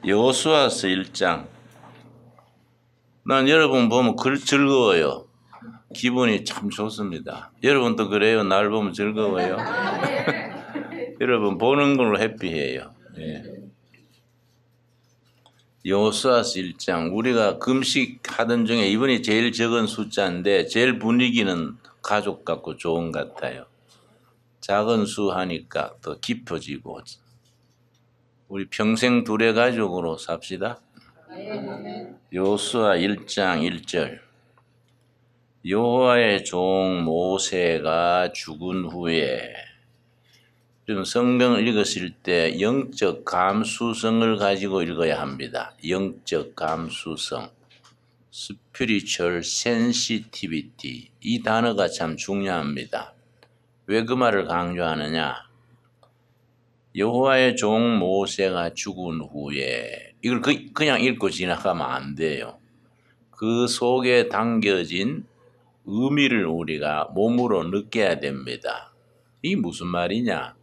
여호수아서 1장. 난 여러분 보면 즐거워요. 기분이 참 좋습니다. 여러분도 그래요? 날 보면 즐거워요? 여러분 보는 걸로 해피해요. 예. 여호수아서 1장. 우리가 금식하던 중에 이번이 제일 적은 숫자인데 제일 분위기는 가족 같고 좋은 것 같아요. 작은 수 하니까 더 깊어지고 우리 평생 둘의 가족으로 삽시다. 여호수아 1장 1절. 여호와의 종 모세가 죽은 후에, 좀 성경을 읽으실 때 영적 감수성을 가지고 읽어야 합니다. 영적 감수성, spiritual sensitivity. 이 단어가 참 중요합니다. 왜 그 말을 강조하느냐? 여호와의 종 모세가 죽은 후에, 이걸 그냥 읽고 지나가면 안 돼요. 그 속에 담겨진 의미를 우리가 몸으로 느껴야 됩니다. 이게 무슨 말이냐?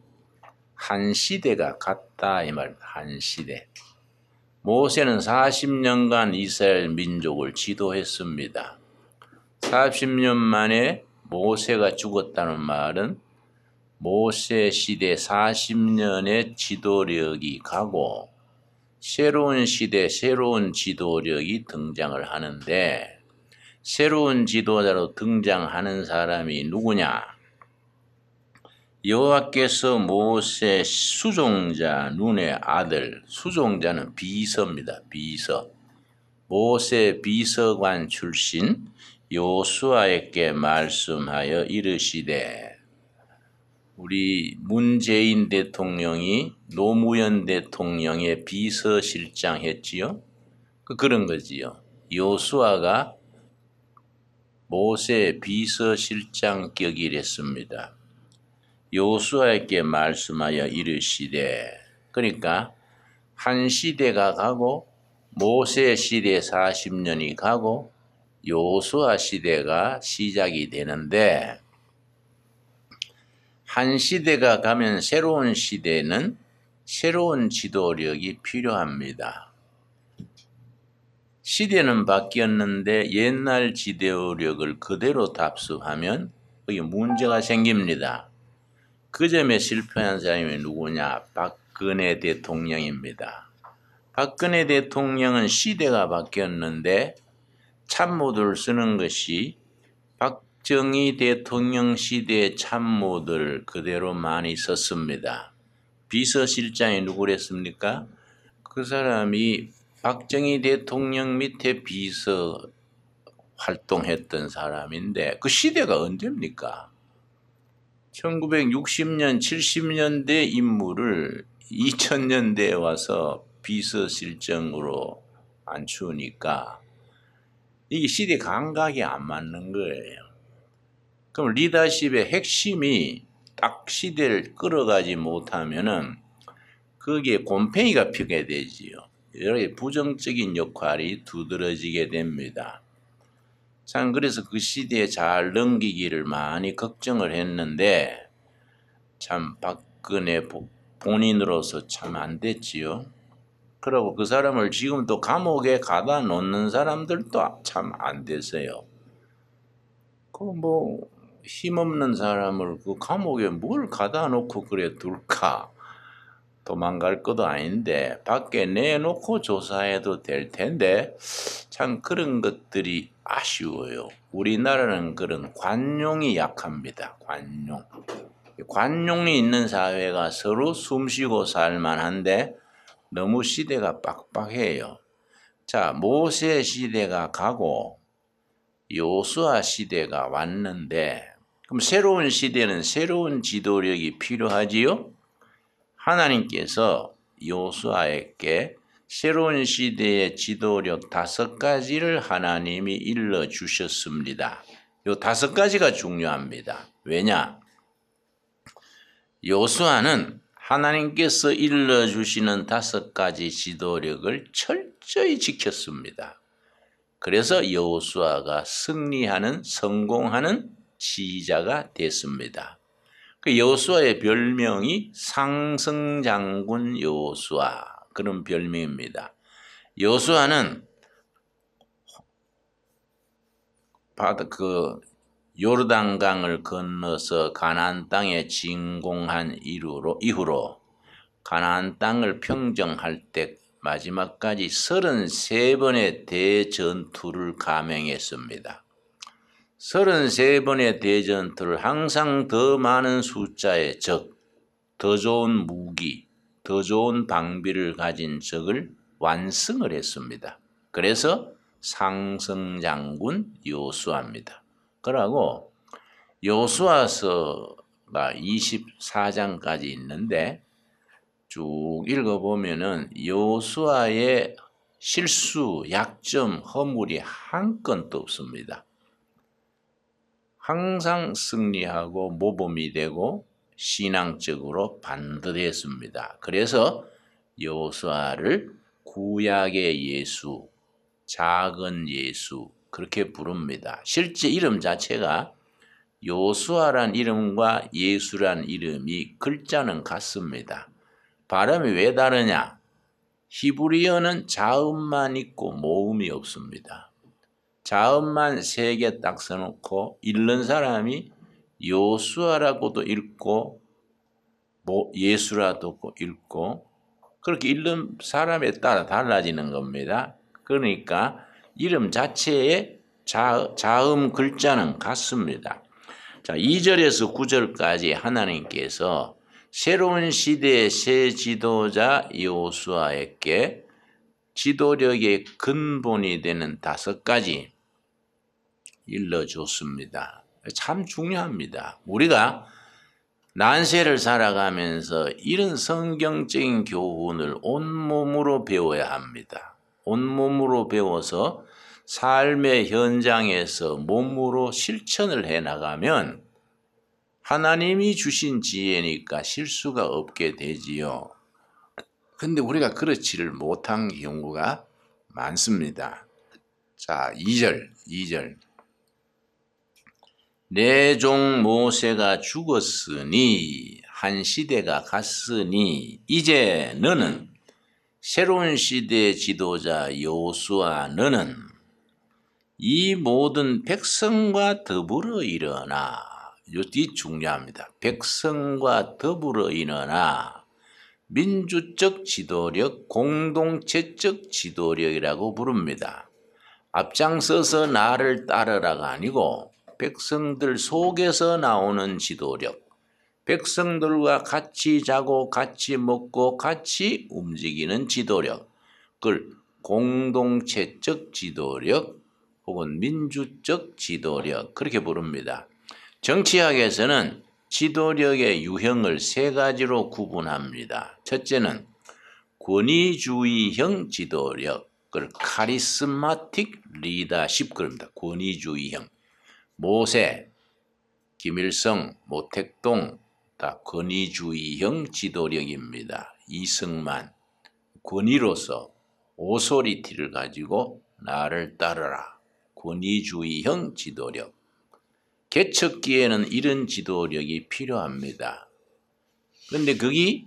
한 시대가 갔다 이 말입니다. 한 시대. 모세는 40년간 이스라엘 민족을 지도했습니다. 40년 만에 모세가 죽었다는 말은 모세 시대 40년의 지도력이 가고 새로운 시대, 새로운 지도력이 등장을 하는데, 새로운 지도자로 등장하는 사람이 누구냐? 여호와께서 모세 수종자 눈의 아들, 수종자는 비서입니다. 비서. 모세 비서관 출신 여호수아에게 말씀하여 이르시되, 우리 문재인 대통령이 노무현 대통령의 비서실장 했지요? 그런 거지요. 여호수아가 모세 비서실장격이랬습니다. 여호수아에게 말씀하여 이르시되, 그러니까 한 시대가 가고 모세 시대 40년이 가고 여호수아 시대가 시작이 되는데, 한 시대가 가면 새로운 시대는 새로운 지도력이 필요합니다. 시대는 바뀌었는데 옛날 지도력을 그대로 답습하면 거기 문제가 생깁니다. 그 점에 실패한 사람이 누구냐? 박근혜 대통령입니다. 박근혜 대통령은 시대가 바뀌었는데 참모들 쓰는 것이 박정희 대통령 시대의 참모들 그대로 많이 썼습니다. 비서실장이 누구랬습니까? 그 사람이 박정희 대통령 밑에 비서 활동했던 사람인데, 그 시대가 언제입니까? 1960년, 70년대 인물을 2000년대에 와서 비서실장으로 앉추니까 이게 시대 감각이 안 맞는 거예요. 그럼 리더십의 핵심이 딱 시대를 끌어가지 못하면은 거기에 곰팡이가 피게 되지요. 여러 개 부정적인 역할이 두드러지게 됩니다. 참 그래서 그 시대에 잘 넘기기를 많이 걱정을 했는데, 참 박근혜 본인으로서 참 안 됐지요. 그리고 그 사람을 지금 또 감옥에 가다 놓는 사람들도 참 안 됐어요. 그 뭐 힘없는 사람을 그 감옥에 뭘 가다 놓고 그래 둘까? 도망갈 것도 아닌데 밖에 내놓고 조사해도 될 텐데, 참 그런 것들이 아쉬워요. 우리나라는 그런 관용이 약합니다. 관용이 있는 사회가 서로 숨쉬고 살만한데 너무 시대가 빡빡해요. 자, 모세 시대가 가고 여호수아 시대가 왔는데, 그럼 새로운 시대는 새로운 지도력이 필요하지요? 하나님께서 여호수아에게 새로운 시대의 지도력 5가지를 하나님이 일러주셨습니다. 이 5가지가 중요합니다. 왜냐? 여호수아는 하나님께서 일러주시는 5가지 지도력을 철저히 지켰습니다. 그래서 여호수아가 승리하는, 성공하는 지휘자가 됐습니다. 그 여호수아의 별명이 상승장군 여호수아, 그런 별명입니다. 여호수아는 요르단강을 건너서 가나안 땅에 진공한 이후로 가나안 땅을 평정할 때 마지막까지 33번의 대전투를 감행했습니다. 33번의 대전투를 항상 더 많은 숫자의 적, 더 좋은 무기, 더 좋은 방비를 가진 적을 완승을 했습니다. 그래서 상성장군 여호수아입니다. 그러고 여호수아서가 24장까지 있는데 쭉 읽어보면은 여호수아의 실수, 약점, 허물이 한 건도 없습니다. 항상 승리하고 모범이 되고 신앙적으로 반듯했습니다. 그래서 여호수아를 구약의 예수, 작은 예수 그렇게 부릅니다. 실제 이름 자체가 여호수아란 이름과 예수란 이름이 글자는 같습니다. 발음이 왜 다르냐? 히브리어는 자음만 있고 모음이 없습니다. 자음만 3개 딱 써놓고 읽는 사람이 여호수아라고도 읽고 예수라도 읽고 그렇게 읽는 사람에 따라 달라지는 겁니다. 그러니까 이름 자체의 자음 글자는 같습니다. 자, 2절에서 9절까지 하나님께서 새로운 시대의 새 지도자 여호수아에게 지도력의 근본이 되는 5가지 일러줬습니다. 참 중요합니다. 우리가 난세를 살아가면서 이런 성경적인 교훈을 온몸으로 배워야 합니다. 온몸으로 배워서 삶의 현장에서 몸으로 실천을 해나가면 하나님이 주신 지혜니까 실수가 없게 되지요. 근데 우리가 그렇지를 못한 경우가 많습니다. 자, 2절. 내 종 모세가 죽었으니 한 시대가 갔으니 이제 너는 새로운 시대의 지도자 여호수아 너는 이 모든 백성과 더불어 일어나. 이것이 중요합니다. 백성과 더불어 일어나. 민주적 지도력, 공동체적 지도력이라고 부릅니다. 앞장서서 나를 따르라가 아니고 백성들 속에서 나오는 지도력, 백성들과 같이 자고 같이 먹고 같이 움직이는 지도력, 그걸 공동체적 지도력 혹은 민주적 지도력 그렇게 부릅니다. 정치학에서는 지도력의 유형을 3가지로 구분합니다. 첫째는 권위주의형 지도력, 그걸 카리스마틱 리더십 그럽니다. 권위주의형. 모세, 김일성, 모택동 다 권위주의형 지도력입니다. 이승만, 권위로서 오소리티를 가지고 나를 따르라. 권위주의형 지도력. 개척기에는 이런 지도력이 필요합니다. 그런데 그게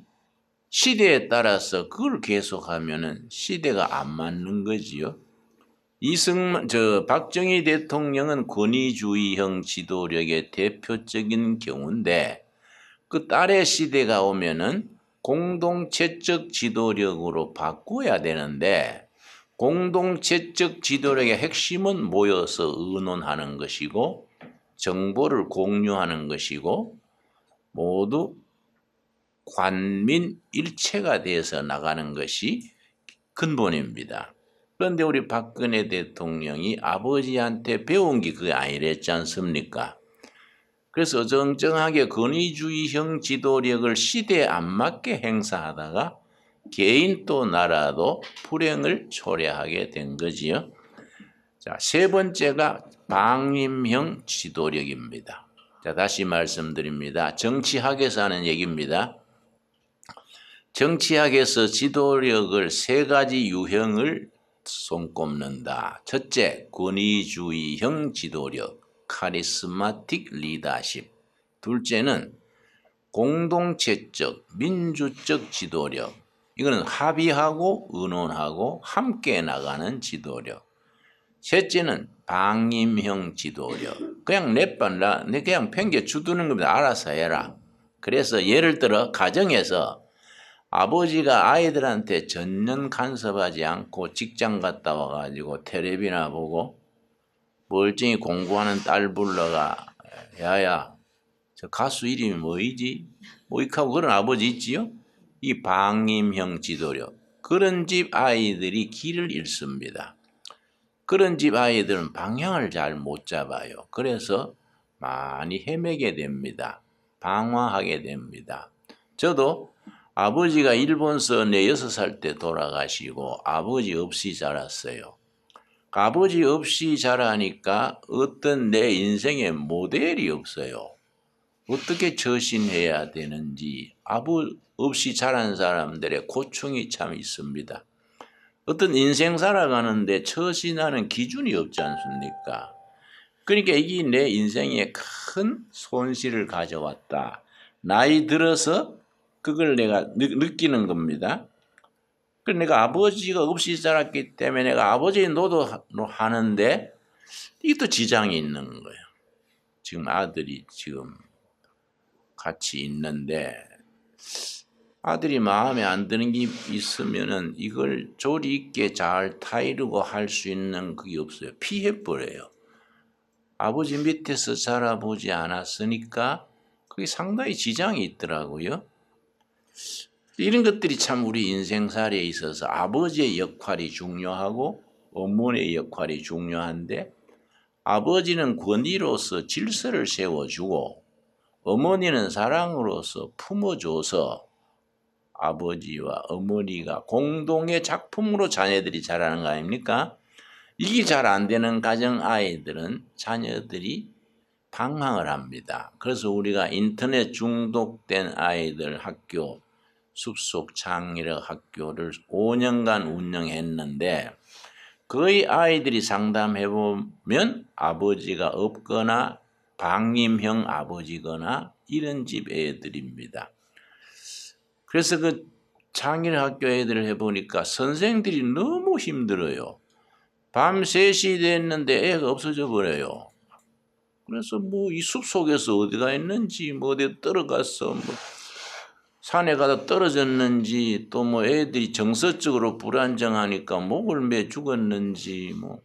시대에 따라서 그걸 계속하면은 시대가 안 맞는 거지요. 박정희 대통령은 권위주의형 지도력의 대표적인 경우인데 그 딸의 시대가 오면은 공동체적 지도력으로 바꿔야 되는데 공동체적 지도력의 핵심은 모여서 의논하는 것이고 정보를 공유하는 것이고 모두 관민 일체가 되어서 나가는 것이 근본입니다. 그런데 우리 박근혜 대통령이 아버지한테 배운 게 그게 아니랬지 않습니까? 그래서 어정쩡하게 권위주의형 지도력을 시대에 안 맞게 행사하다가 개인 또 나라도 불행을 초래하게 된 거지요. 자, 3번째가 방임형 지도력입니다. 자, 다시 말씀드립니다. 정치학에서 하는 얘기입니다. 정치학에서 지도력을 3가지 유형을 손꼽는다. 첫째, 권위주의형 지도력, 카리스마틱 리더십. 둘째는 공동체적, 민주적 지도력, 이거는 합의하고 의논하고 함께 나가는 지도력. 셋째는 방임형 지도력. 그냥 내빨라 내 그냥 팽개 주두는 겁니다. 알아서 해라. 그래서 예를 들어 가정에서 아버지가 아이들한테 전년 간섭하지 않고 직장 갔다 와가지고 텔레비나 보고 멀쩡히 공부하는 딸 불러가 야야 저 가수 이름이 뭐이지? 뭐이하고 그런 아버지 있지요? 이 방임형 지도력. 그런 집 아이들이 길을 잃습니다. 그런 집 아이들은 방향을 잘 못 잡아요. 그래서 많이 헤매게 됩니다. 방황하게 됩니다. 저도 아버지가 일본서 내 6살 때 돌아가시고 아버지 없이 자랐어요. 아버지 없이 자라니까 어떤 내 인생의 모델이 없어요. 어떻게 처신해야 되는지 아버지 없이 자란 사람들의 고충이 참 있습니다. 어떤 인생 살아가는데 처신하는 기준이 없지 않습니까? 그러니까 이게 내 인생에 큰 손실을 가져왔다. 나이 들어서 그걸 내가 느끼는 겁니다. 그래서 내가 아버지가 없이 자랐기 때문에 내가 아버지의 노도하는데 이게 또 지장이 있는 거예요. 지금 아들이 지금 같이 있는데 아들이 마음에 안 드는 게 있으면은 이걸 조리 있게 잘 타이르고 할 수 있는 그게 없어요. 피해버려요. 아버지 밑에서 자라보지 않았으니까 그게 상당히 지장이 있더라고요. 이런 것들이 참 우리 인생살이에 있어서 아버지의 역할이 중요하고 어머니의 역할이 중요한데 아버지는 권위로서 질서를 세워주고 어머니는 사랑으로서 품어줘서 아버지와 어머니가 공동의 작품으로 자녀들이 자라는 거 아닙니까? 이게 잘 안 되는 가정 아이들은 자녀들이 방황을 합니다. 그래서 우리가 인터넷 중독된 아이들 학교, 숲속 창의력 학교를 5년간 운영했는데 거의 아이들이 상담해보면 아버지가 없거나 방임형 아버지거나 이런 집 애들입니다. 그래서 그 창의력 학교 애들을 해보니까 선생들이 너무 힘들어요. 밤 3시 됐는데 애가 없어져 버려요. 그래서 뭐 이 숲속에서 어디가 있는지 뭐 어디 떨어갔어 뭐 산에 가다 떨어졌는지 또 뭐 애들이 정서적으로 불안정하니까 목을 매 죽었는지 뭐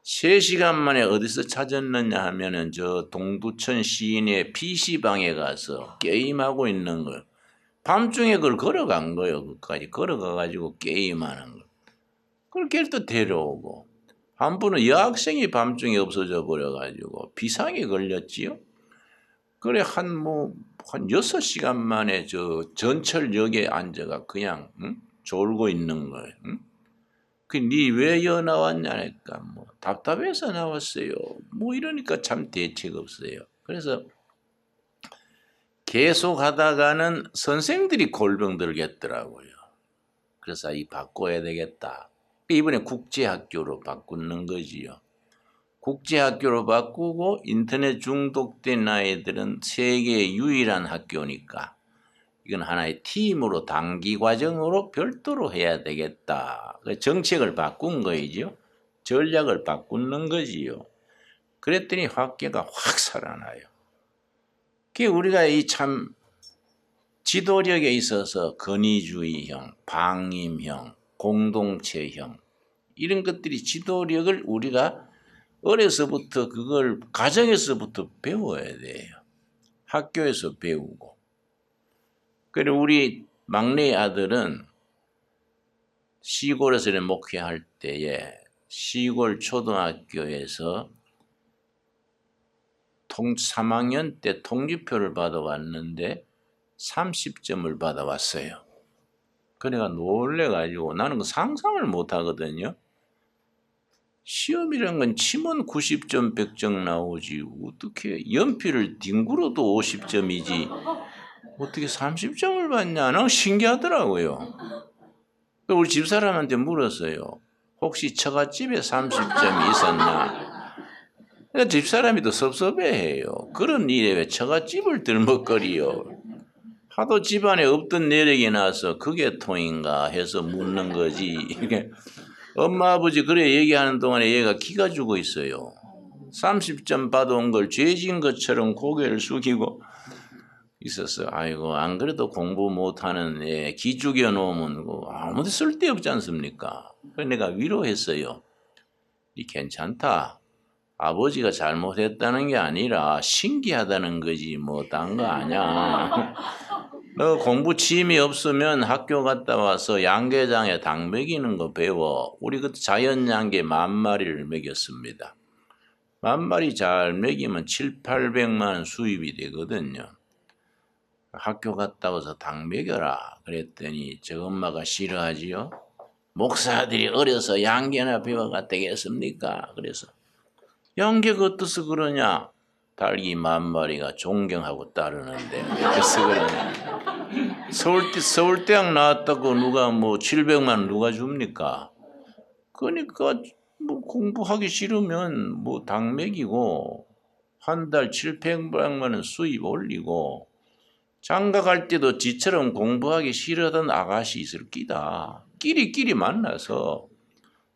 3시간 만에 어디서 찾았느냐 하면은 저 동두천 시인의 PC방에 가서 게임하고 있는 걸 밤중에 그걸 걸어간 거예요. 그까지 걸어가가지고 게임하는 거. 그걸 걔를 또 데려오고 한 분은 여학생이 밤중에 없어져 버려가지고 비상이 걸렸지요. 그래 한 6시간 만에 저 전철역에 앉아가 그냥 졸고 있는 거예요. 그 니 왜 여 나왔냐니까 뭐 답답해서 나왔어요. 뭐 이러니까 참 대책 없어요. 그래서 계속 하다가는 선생들이 골병 들겠더라고요. 그래서 이 바꿔야 되겠다. 이번에 국제학교로 바꾸는 거지요. 국제학교로 바꾸고 인터넷 중독된 아이들은 세계 유일한 학교니까 이건 하나의 팀으로 단기 과정으로 별도로 해야 되겠다. 정책을 바꾼 거이죠. 전략을 바꾸는 거지요. 그랬더니 학교가 확 살아나요. 그게 우리가 이 참 지도력에 있어서 권위주의형, 방임형, 공동체형 이런 것들이 지도력을 우리가 어려서부터 그걸 가정에서부터 배워야 돼요. 학교에서 배우고. 그리고 우리 막내 아들은 시골에서 목회할 때에 시골 초등학교에서 3학년 때 통지표를 받아왔는데 30점을 받아왔어요. 그래가 놀래가지고 나는 그 상상을 못하거든요. 시험이란 건 치면 90점 100점 나오지 어떻게 연필을 뒹굴어도 50점이지 어떻게 30점을 받냐. 난 신기하더라고요. 우리 집사람한테 물었어요. 혹시 처갓집에 30점이 있었나. 그러니까 집사람이 더 섭섭해해요. 그런 일에 왜 처갓집을 들먹거리요. 하도 집안에 없던 내력이 나서 그게 통인가 해서 묻는 거지. 이게 엄마 아버지 그래 얘기하는 동안에 얘가 기가 죽어 있어요. 30점 받아온 걸 죄진 것처럼 고개를 숙이고 있었어. 아이고 안 그래도 공부 못하는 애 기죽여 놓으면 아무도 쓸데없지 않습니까? 그래서 내가 위로했어요. 이 괜찮다. 아버지가 잘못했다는 게 아니라 신기하다는 거지 뭐 딴 거 아니야. 너 공부 취미 없으면 학교 갔다 와서 양계장에 닭 먹이는 거 배워. 우리 그때 자연양계 10,000마리를 먹였습니다. 10,000마리 잘 먹이면 700~800만 원 수입이 되거든요. 학교 갔다 와서 닭 먹여라 그랬더니 저 엄마가 싫어하지요. 목사들이 어려서 양계나 배워가 되겠습니까? 그래서 양계가 어떠서 그러냐? 닭이 10,000마리가 존경하고 따르는데 어떠서 그러냐? 서울대학 나왔다고 누가 뭐 700만 원 누가 줍니까? 그러니까 뭐 공부하기 싫으면 뭐 닭 먹이고 한 달 700~800만 원 수입 올리고 장가 갈 때도 지처럼 공부하기 싫어하던 아가씨 있을 끼다. 끼리끼리 만나서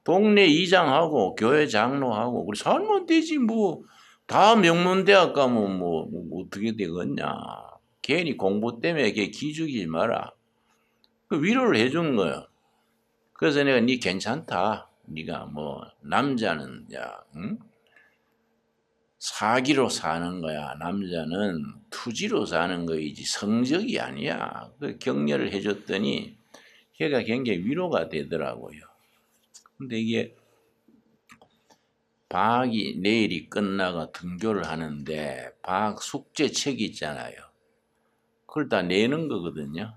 동네 이장하고 교회 장로하고 그래 살면 되지 뭐 다 명문대학 가면 뭐 어떻게 되겠냐. 괜히 공부 때문에 걔 기죽이지 마라. 그 위로를 해준 거예요. 그래서 내가 니 괜찮다. 네가 뭐 남자는 야 응? 사기로 사는 거야. 남자는 투지로 사는 거이지 성적이 아니야. 그 격려를 해줬더니 걔가 굉장히 위로가 되더라고요. 근데 이게 방학이 내일이 끝나가 등교를 하는데 방학 숙제책이 있잖아요. 그걸 다 내는 거거든요.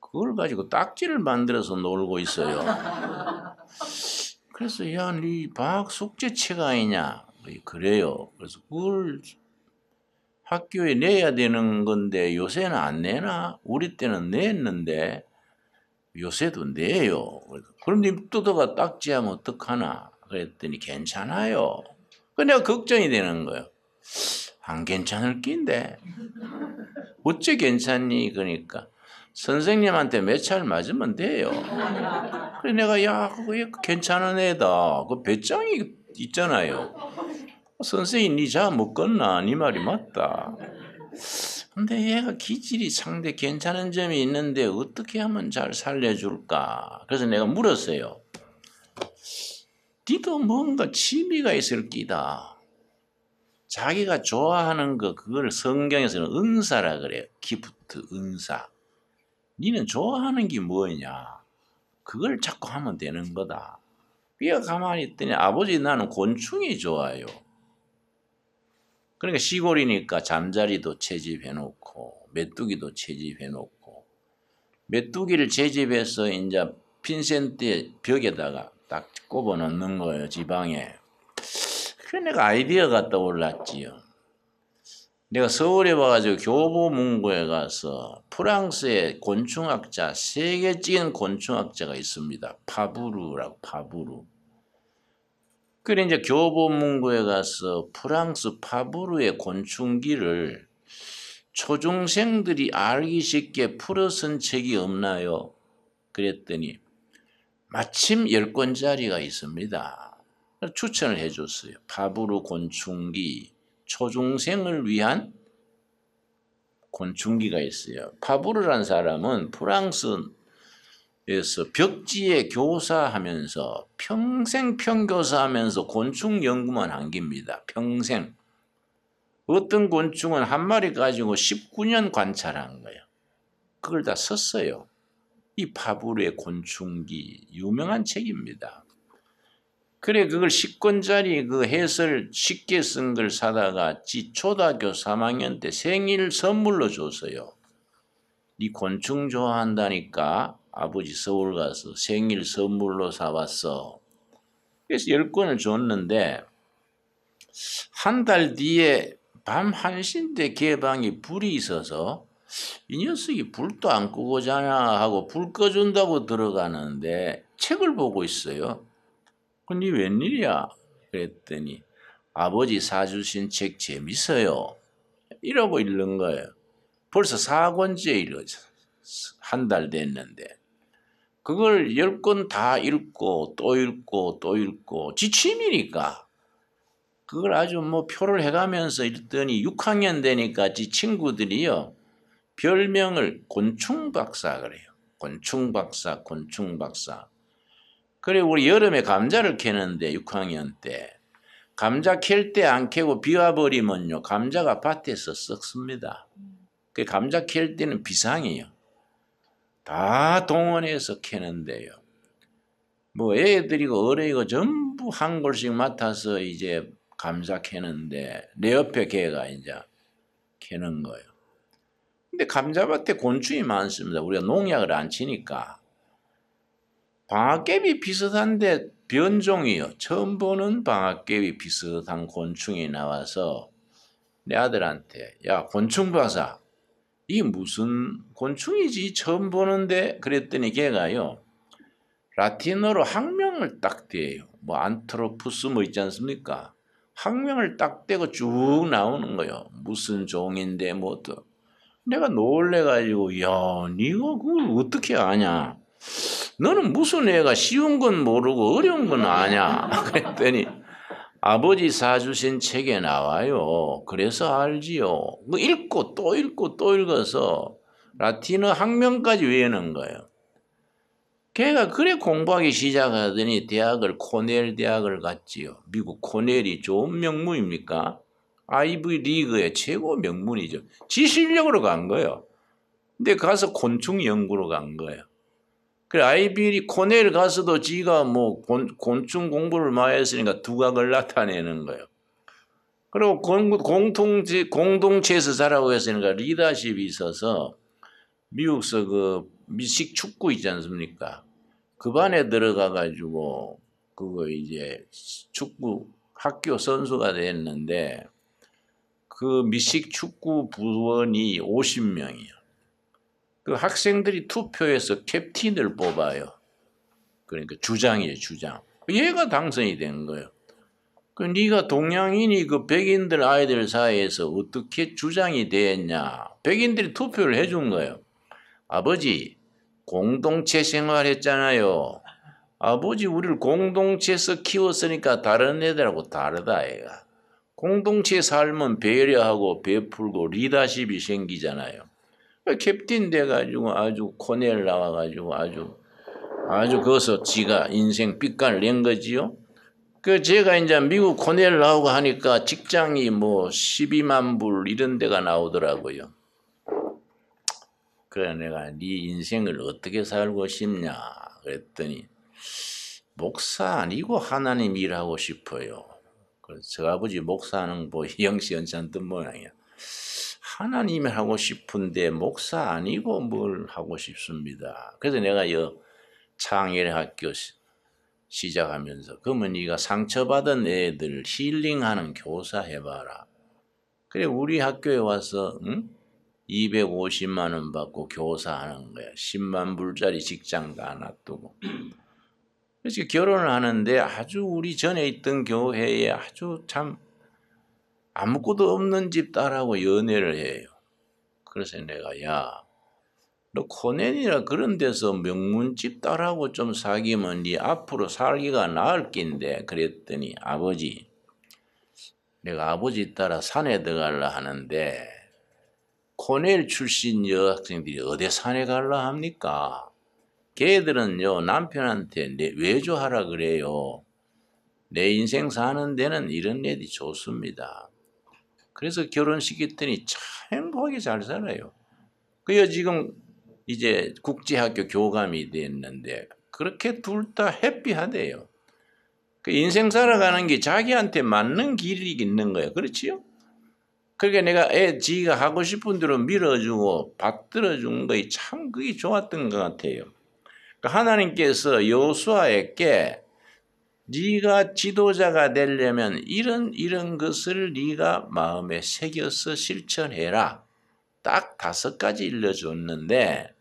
그걸 가지고 딱지를 만들어서 놀고 있어요. 그래서 야, 네 방학 숙제책 아니냐? 그래요. 그래서 그걸 학교에 내야 되는 건데 요새는 안 내나? 우리 때는 냈는데 요새도 내요. 그럼 님 뜯어가 딱지하면 어떡하나? 그랬더니 괜찮아요. 그 내가 걱정이 되는 거예요. 안 괜찮을 낀데. 어째 괜찮니? 그러니까 선생님한테 몇 차를 맞으면 돼요. 그래 내가 야 그거 괜찮은 애다. 그 배짱이 있잖아요. 선생님 니 자 먹겠나? 니 말이 맞다. 근데 얘가 기질이 상대 괜찮은 점이 있는데 어떻게 하면 잘 살려줄까? 그래서 내가 물었어요. 니도 뭔가 취미가 있을 끼다. 자기가 좋아하는 거 그걸 성경에서는 은사라 그래요. 기프트 은사. 니는 좋아하는 게 뭐냐? 그걸 자꾸 하면 되는 거다. 삐가 가만히 있더니 아버지 나는 곤충이 좋아요. 그러니까 시골이니까 잠자리도 채집해놓고 메뚜기도 채집해놓고 메뚜기를 채집해서 이제 핀센트 벽에다가 딱 꼽아 넣는 거예요. 지방에. 그래 내가 아이디어가 떠올랐지요. 내가 서울에 와가지고 교보문고에 가서 프랑스의 곤충학자 세계적인 곤충학자가 있습니다. 파브루라고 파브루. 그래 이제 교보문고에 가서 프랑스 파브루의 곤충기를 초중생들이 알기 쉽게 풀어 쓴 책이 없나요? 그랬더니 마침 10권짜리가 있습니다. 추천을 해줬어요. 파브루 곤충기 초중생을 위한 곤충기가 있어요. 파브르라는 사람은 프랑스에서 벽지에 교사하면서 평생 평교사하면서 곤충 연구만 한 겁니다. 평생. 어떤 곤충은 한 마리 가지고 19년 관찰한 거예요. 그걸 다 썼어요. 이 파브르의 곤충기 유명한 책입니다. 그래 그걸 10권짜리 그 해설 쉽게 쓴 걸 사다가 지 초등학교 3학년 때 생일 선물로 줬어요. 네 곤충 좋아한다니까 아버지 서울 가서 생일 선물로 사왔어. 그래서 10권을 줬는데 한 달 뒤에 밤 1시인데 개방이 불이 있어서 이 녀석이 불도 안 끄고 자나 하고 불 꺼준다고 들어가는데 책을 보고 있어요. 근데 웬일이야? 그랬더니 아버지 사주신 책 재밌어요. 이러고 읽는 거예요. 벌써 4권째 한 달 됐는데 그걸 10권 다 읽고 또 읽고 또 읽고 지침이니까 그걸 아주 뭐 표를 해가면서 읽더니 6학년 되니까 지 친구들이요 별명을 곤충박사 그래요. 곤충박사, 곤충박사. 그래 우리 여름에 감자를 캐는데 6학년 때 감자 캘 때 안 캐고 비 와버리면요 감자가 밭에서 썩습니다. 그 감자 캘 때는 비상이에요. 다 동원해서 캐는데요. 뭐 애들이고 어른이고 전부 한 골씩 맡아서 이제 감자 캐는데 내 옆에 걔가 이제 캐는 거예요. 근데 감자밭에 곤충이 많습니다. 우리가 농약을 안 치니까. 방아깨비 비슷한데 변종이요. 처음 보는 방아깨비 비슷한 곤충이 나와서 내 아들한테 야 곤충 박사 이게 무슨 곤충이지 처음 보는데 그랬더니 걔가요. 라틴어로 학명을 딱 대요. 뭐 안트로푸스 뭐 있지 않습니까? 학명을 딱 대고 쭉 나오는 거예요. 무슨 종인데 뭐 또. 내가 놀래가지고 야 네가 그걸 어떻게 아냐. 너는 무슨 애가 쉬운 건 모르고 어려운 건 아냐. 그랬더니 아버지 사주신 책에 나와요. 그래서 알지요. 뭐 읽고 또 읽고 또 읽어서 라틴어 학명까지 외우는 거예요. 걔가 그래 공부하기 시작하더니 대학을 코넬 대학을 갔지요. 미국 코넬이 좋은 명문입니까? 아이비 리그의 최고 명문이죠. 지 실력으로 간 거예요. 근데 가서 곤충 연구로 간 거예요. 그래 아이비 코넬 가서도 지가 뭐 곤충 공부를 많이 했으니까 두각을 나타내는 거예요. 그리고 공동체에서 자라고 했으니까 리더십이 있어서 미국서 그 미식 축구 있지 않습니까? 그 반에 들어가 가지고 그거 이제 축구 학교 선수가 됐는데 그 미식 축구 부원이 50명이요. 그 학생들이 투표해서 캡틴을 뽑아요. 그러니까 주장이에요, 주장. 얘가 당선이 된 거예요. 그 네가 동양인이 그 백인들 아이들 사이에서 어떻게 주장이 됐냐? 백인들이 투표를 해준 거예요. 아버지 공동체 생활했잖아요. 아버지 우리를 공동체에서 키웠으니까 다른 애들하고 다르다 얘가. 공동체 삶은 배려하고 베풀고 리더십이 생기잖아요. 캡틴 돼가지고 아주 코넬 나와가지고 아주 거기서 지가 인생 빛깔 낸 거지요. 그 제가 이제 미국 코넬 나오고 하니까 직장이 뭐 12만 불 이런 데가 나오더라고요. 그래 내가 네 인생을 어떻게 살고 싶냐 그랬더니 목사 아니고 하나님 일하고 싶어요. 그래서 저 아버지 목사는 뭐 영시연찮던 모양이야. 하나님 하고 싶은데 목사 아니고 뭘 하고 싶습니다. 그래서 내가 창일학교 시작하면서 그러면 네가 상처받은 애들 힐링하는 교사 해봐라. 그래 우리 학교에 와서 250만 원 받고 교사하는 거야. 10만 불짜리 직장도 안 놔두고. 그래서 결혼을 하는데 아주 우리 전에 있던 교회에 아주 참 아무것도 없는 집 딸하고 연애를 해요. 그래서 내가 야 너 코넬이나 그런 데서 명문집 딸하고 좀 사귀면 네 앞으로 살기가 나을 낀데 그랬더니 아버지 내가 아버지 따라 산에 들어가려 하는데 코넬 출신 여학생들이 어디 산에 가려 합니까? 걔들은요 남편한테 외조하라 그래요. 내 인생 사는 데는 이런 애들이 좋습니다. 그래서 결혼시켰더니 참 행복하게 잘 살아요. 그여 지금 이제 국제학교 교감이 됐는데 그렇게 둘 다 해피하대요. 그 인생 살아가는 게 자기한테 맞는 길이 있는 거예요. 그렇지요? 그러니까 내가 지가 하고 싶은 대로 밀어주고 받들어준 거에 참 그게 좋았던 것 같아요. 그러니까 하나님께서 여호수아에게 네가 지도자가 되려면 이런 것을 네가 마음에 새겨서 실천해라. 딱 5가지 일러줬는데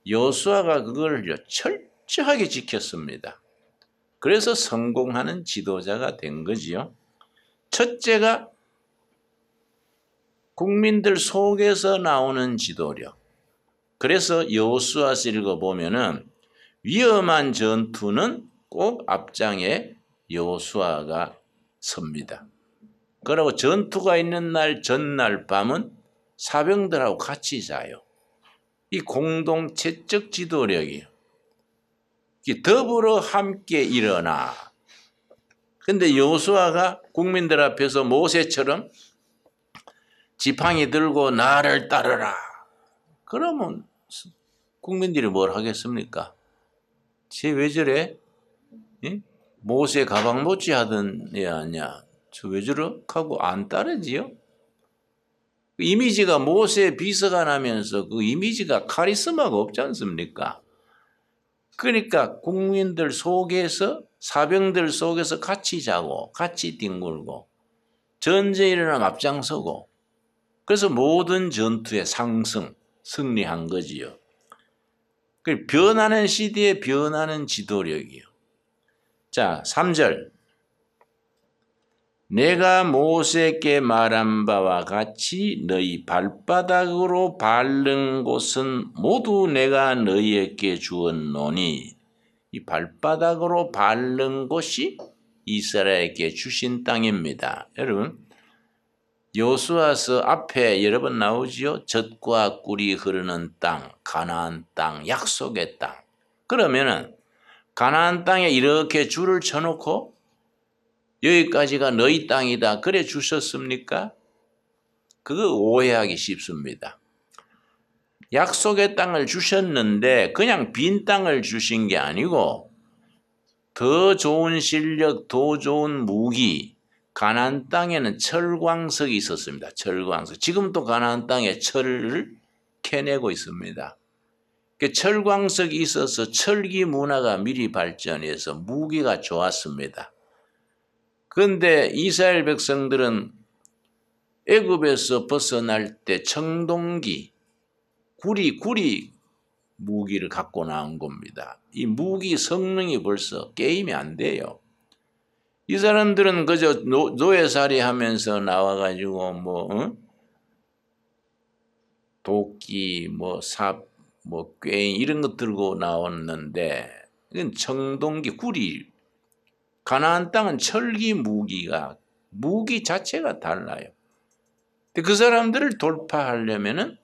여호수아가 그걸 철저하게 지켰습니다. 그래서 성공하는 지도자가 된 거지요. 첫째가 국민들 속에서 나오는 지도력. 그래서 여호수아서 읽어보면은 위험한 전투는 꼭 앞장에 여호수아가 섭니다. 그리고 전투가 있는 날 전날 밤은 사병들하고 같이 자요. 이 공동체적 지도력이에요. 더불어 함께 일어나. 근데 여호수아가 국민들 앞에서 모세처럼 지팡이 들고 나를 따르라. 그러면 국민들이 뭘 하겠습니까? 쟤 왜 저래? 예? 모세 가방 못지 하던 애 아니야. 저 왜 저러? 하고 안 따르지요? 그 이미지가 모세 비서가 나면서 그 이미지가 카리스마가 없지 않습니까? 그러니까 국민들 속에서 사병들 속에서 같이 자고 같이 뒹굴고 전쟁에 일어나면 앞장서고 그래서 모든 전투의 상승, 승리한 거지요. 그 변하는 시대에 변하는 지도력이요. 자, 3절. 내가 모세께 말한 바와 같이 너희 발바닥으로 밟는 곳은 모두 내가 너희에게 주었노니 이 발바닥으로 밟는 곳이 이스라엘에게 주신 땅입니다. 여러분 여호수아서 앞에 여러 번 나오지요. 젖과 꿀이 흐르는 땅, 가나안 땅, 약속의 땅. 그러면은 가나안 땅에 이렇게 줄을 쳐놓고 여기까지가 너희 땅이다. 그래 주셨습니까? 그거 오해하기 쉽습니다. 약속의 땅을 주셨는데 그냥 빈 땅을 주신 게 아니고 더 좋은 실력, 더 좋은 무기, 가나안 땅에는 철광석이 있었습니다. 철광석. 지금도 가나안 땅에 철을 캐내고 있습니다. 그 철광석이 있어서 철기 문화가 미리 발전해서 무기가 좋았습니다. 그런데 이스라엘 백성들은 애굽에서 벗어날 때 청동기, 구리 무기를 갖고 나온 겁니다. 이 무기 성능이 벌써 게임이 안 돼요. 이 사람들은 그저 노예살이 하면서 나와가지고 도끼, 삽, 괭이 이런 것 들고 나왔는데 이건 청동기, 구리. 가나안 땅은 철기 무기 자체가 달라요. 근데 그 사람들을 돌파하려면은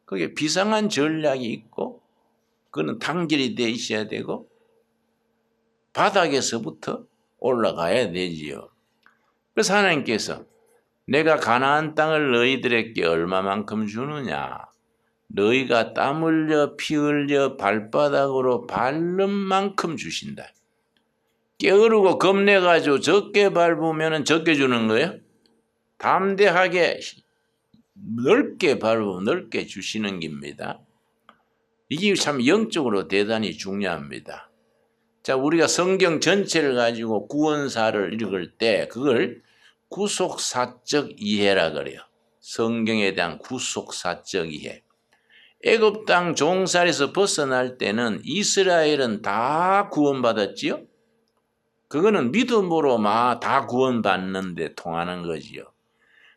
그게 비상한 전략이 있고 그거는 단결이 돼 있어야 되고 바닥에서부터 올라가야 되지요. 그래서 하나님께서 내가 가나안 땅을 너희들에게 얼마만큼 주느냐? 너희가 땀 흘려 피 흘려 발바닥으로 밟는 만큼 주신다. 게으르고 겁내가지고 적게 밟으면 적게 주는 거예요. 담대하게 넓게 밟으면 넓게 주시는 겁니다. 이게 참 영적으로 대단히 중요합니다. 자, 우리가 성경 전체를 가지고 구원사를 읽을 때 그걸 구속사적 이해라 그래요. 성경에 대한 구속사적 이해. 애굽 땅 종살에서 벗어날 때는 이스라엘은 다 구원받았지요. 그거는 믿음으로 다 구원받는데 통하는 거지요.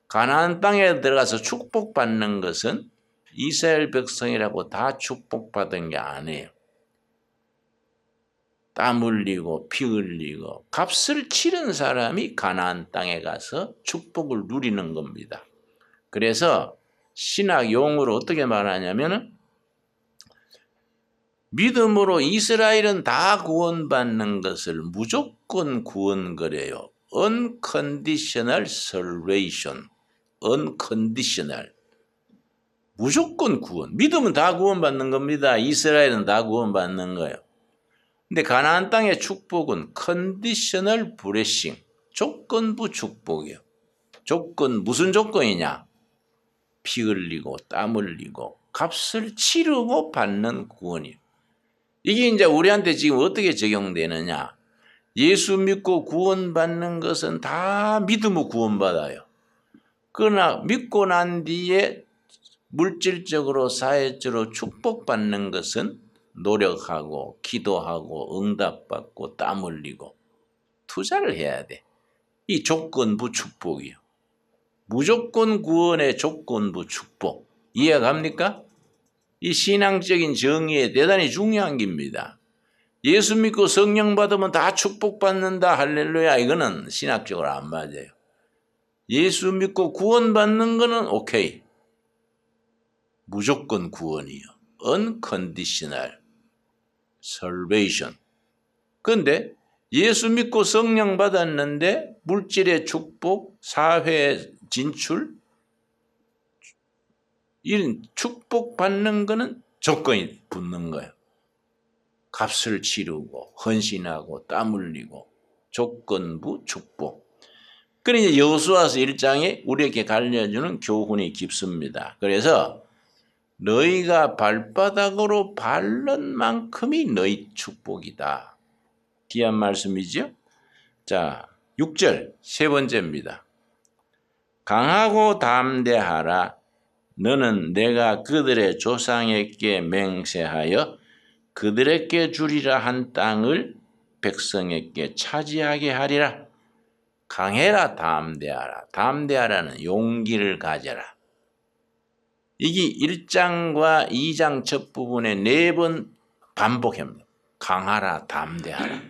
가나안 땅에 들어가서 축복받는 것은 이스라엘 백성이라고 다 축복받은 게 아니에요. 땀 흘리고 피 흘리고 값을 치른 사람이 가나안 땅에 가서 축복을 누리는 겁니다. 그래서 신학 용어로 어떻게 말하냐면은 믿음으로 이스라엘은 다 구원받는 것을 무조건 구원 그래요. unconditional salvation. unconditional. 무조건 구원. 믿음은 다 구원받는 겁니다. 이스라엘은 다 구원받는 거예요. 근데 가나안 땅의 축복은 conditional blessing. 조건부 축복이에요. 무슨 조건이냐? 피 흘리고 땀 흘리고 값을 치르고 받는 구원이에요. 이게 이제 우리한테 지금 어떻게 적용되느냐? 예수 믿고 구원받는 것은 다 믿음으로 구원받아요. 그러나 믿고 난 뒤에 물질적으로 사회적으로 축복받는 것은 노력하고 기도하고 응답받고 땀 흘리고 투자를 해야 돼. 이 조건부 축복이요. 무조건 구원의 조건부 축복. 이해갑니까? 이 신앙적인 정의에 대단히 중요한 겁니다. 예수 믿고 성령 받으면 다 축복받는다. 할렐루야. 이거는 신학적으로 안 맞아요. 예수 믿고 구원받는 거는 오케이. 무조건 구원이요. Unconditional salvation. 그런데 예수 믿고 성령 받았는데 물질의 축복, 사회 진출, 이런 축복받는 거는 조건이 붙는 거예요. 값을 치르고 헌신하고 땀 흘리고 조건부 축복. 그러니까 여호수아서 1장에 우리에게 알려주는 교훈이 깊습니다. 그래서 너희가 발바닥으로 밟는 만큼이 너희 축복이다. 귀한 말씀이죠. 자, 6절 세 번째입니다. 강하고 담대하라. 너는 내가 그들의 조상에게 맹세하여 그들에게 주리라 한 땅을 백성에게 차지하게 하리라. 강해라, 담대하라. 담대하라는 용기를 가져라. 이게 1장과 2장 첫 부분에 4번 반복합니다. 강하라, 담대하라.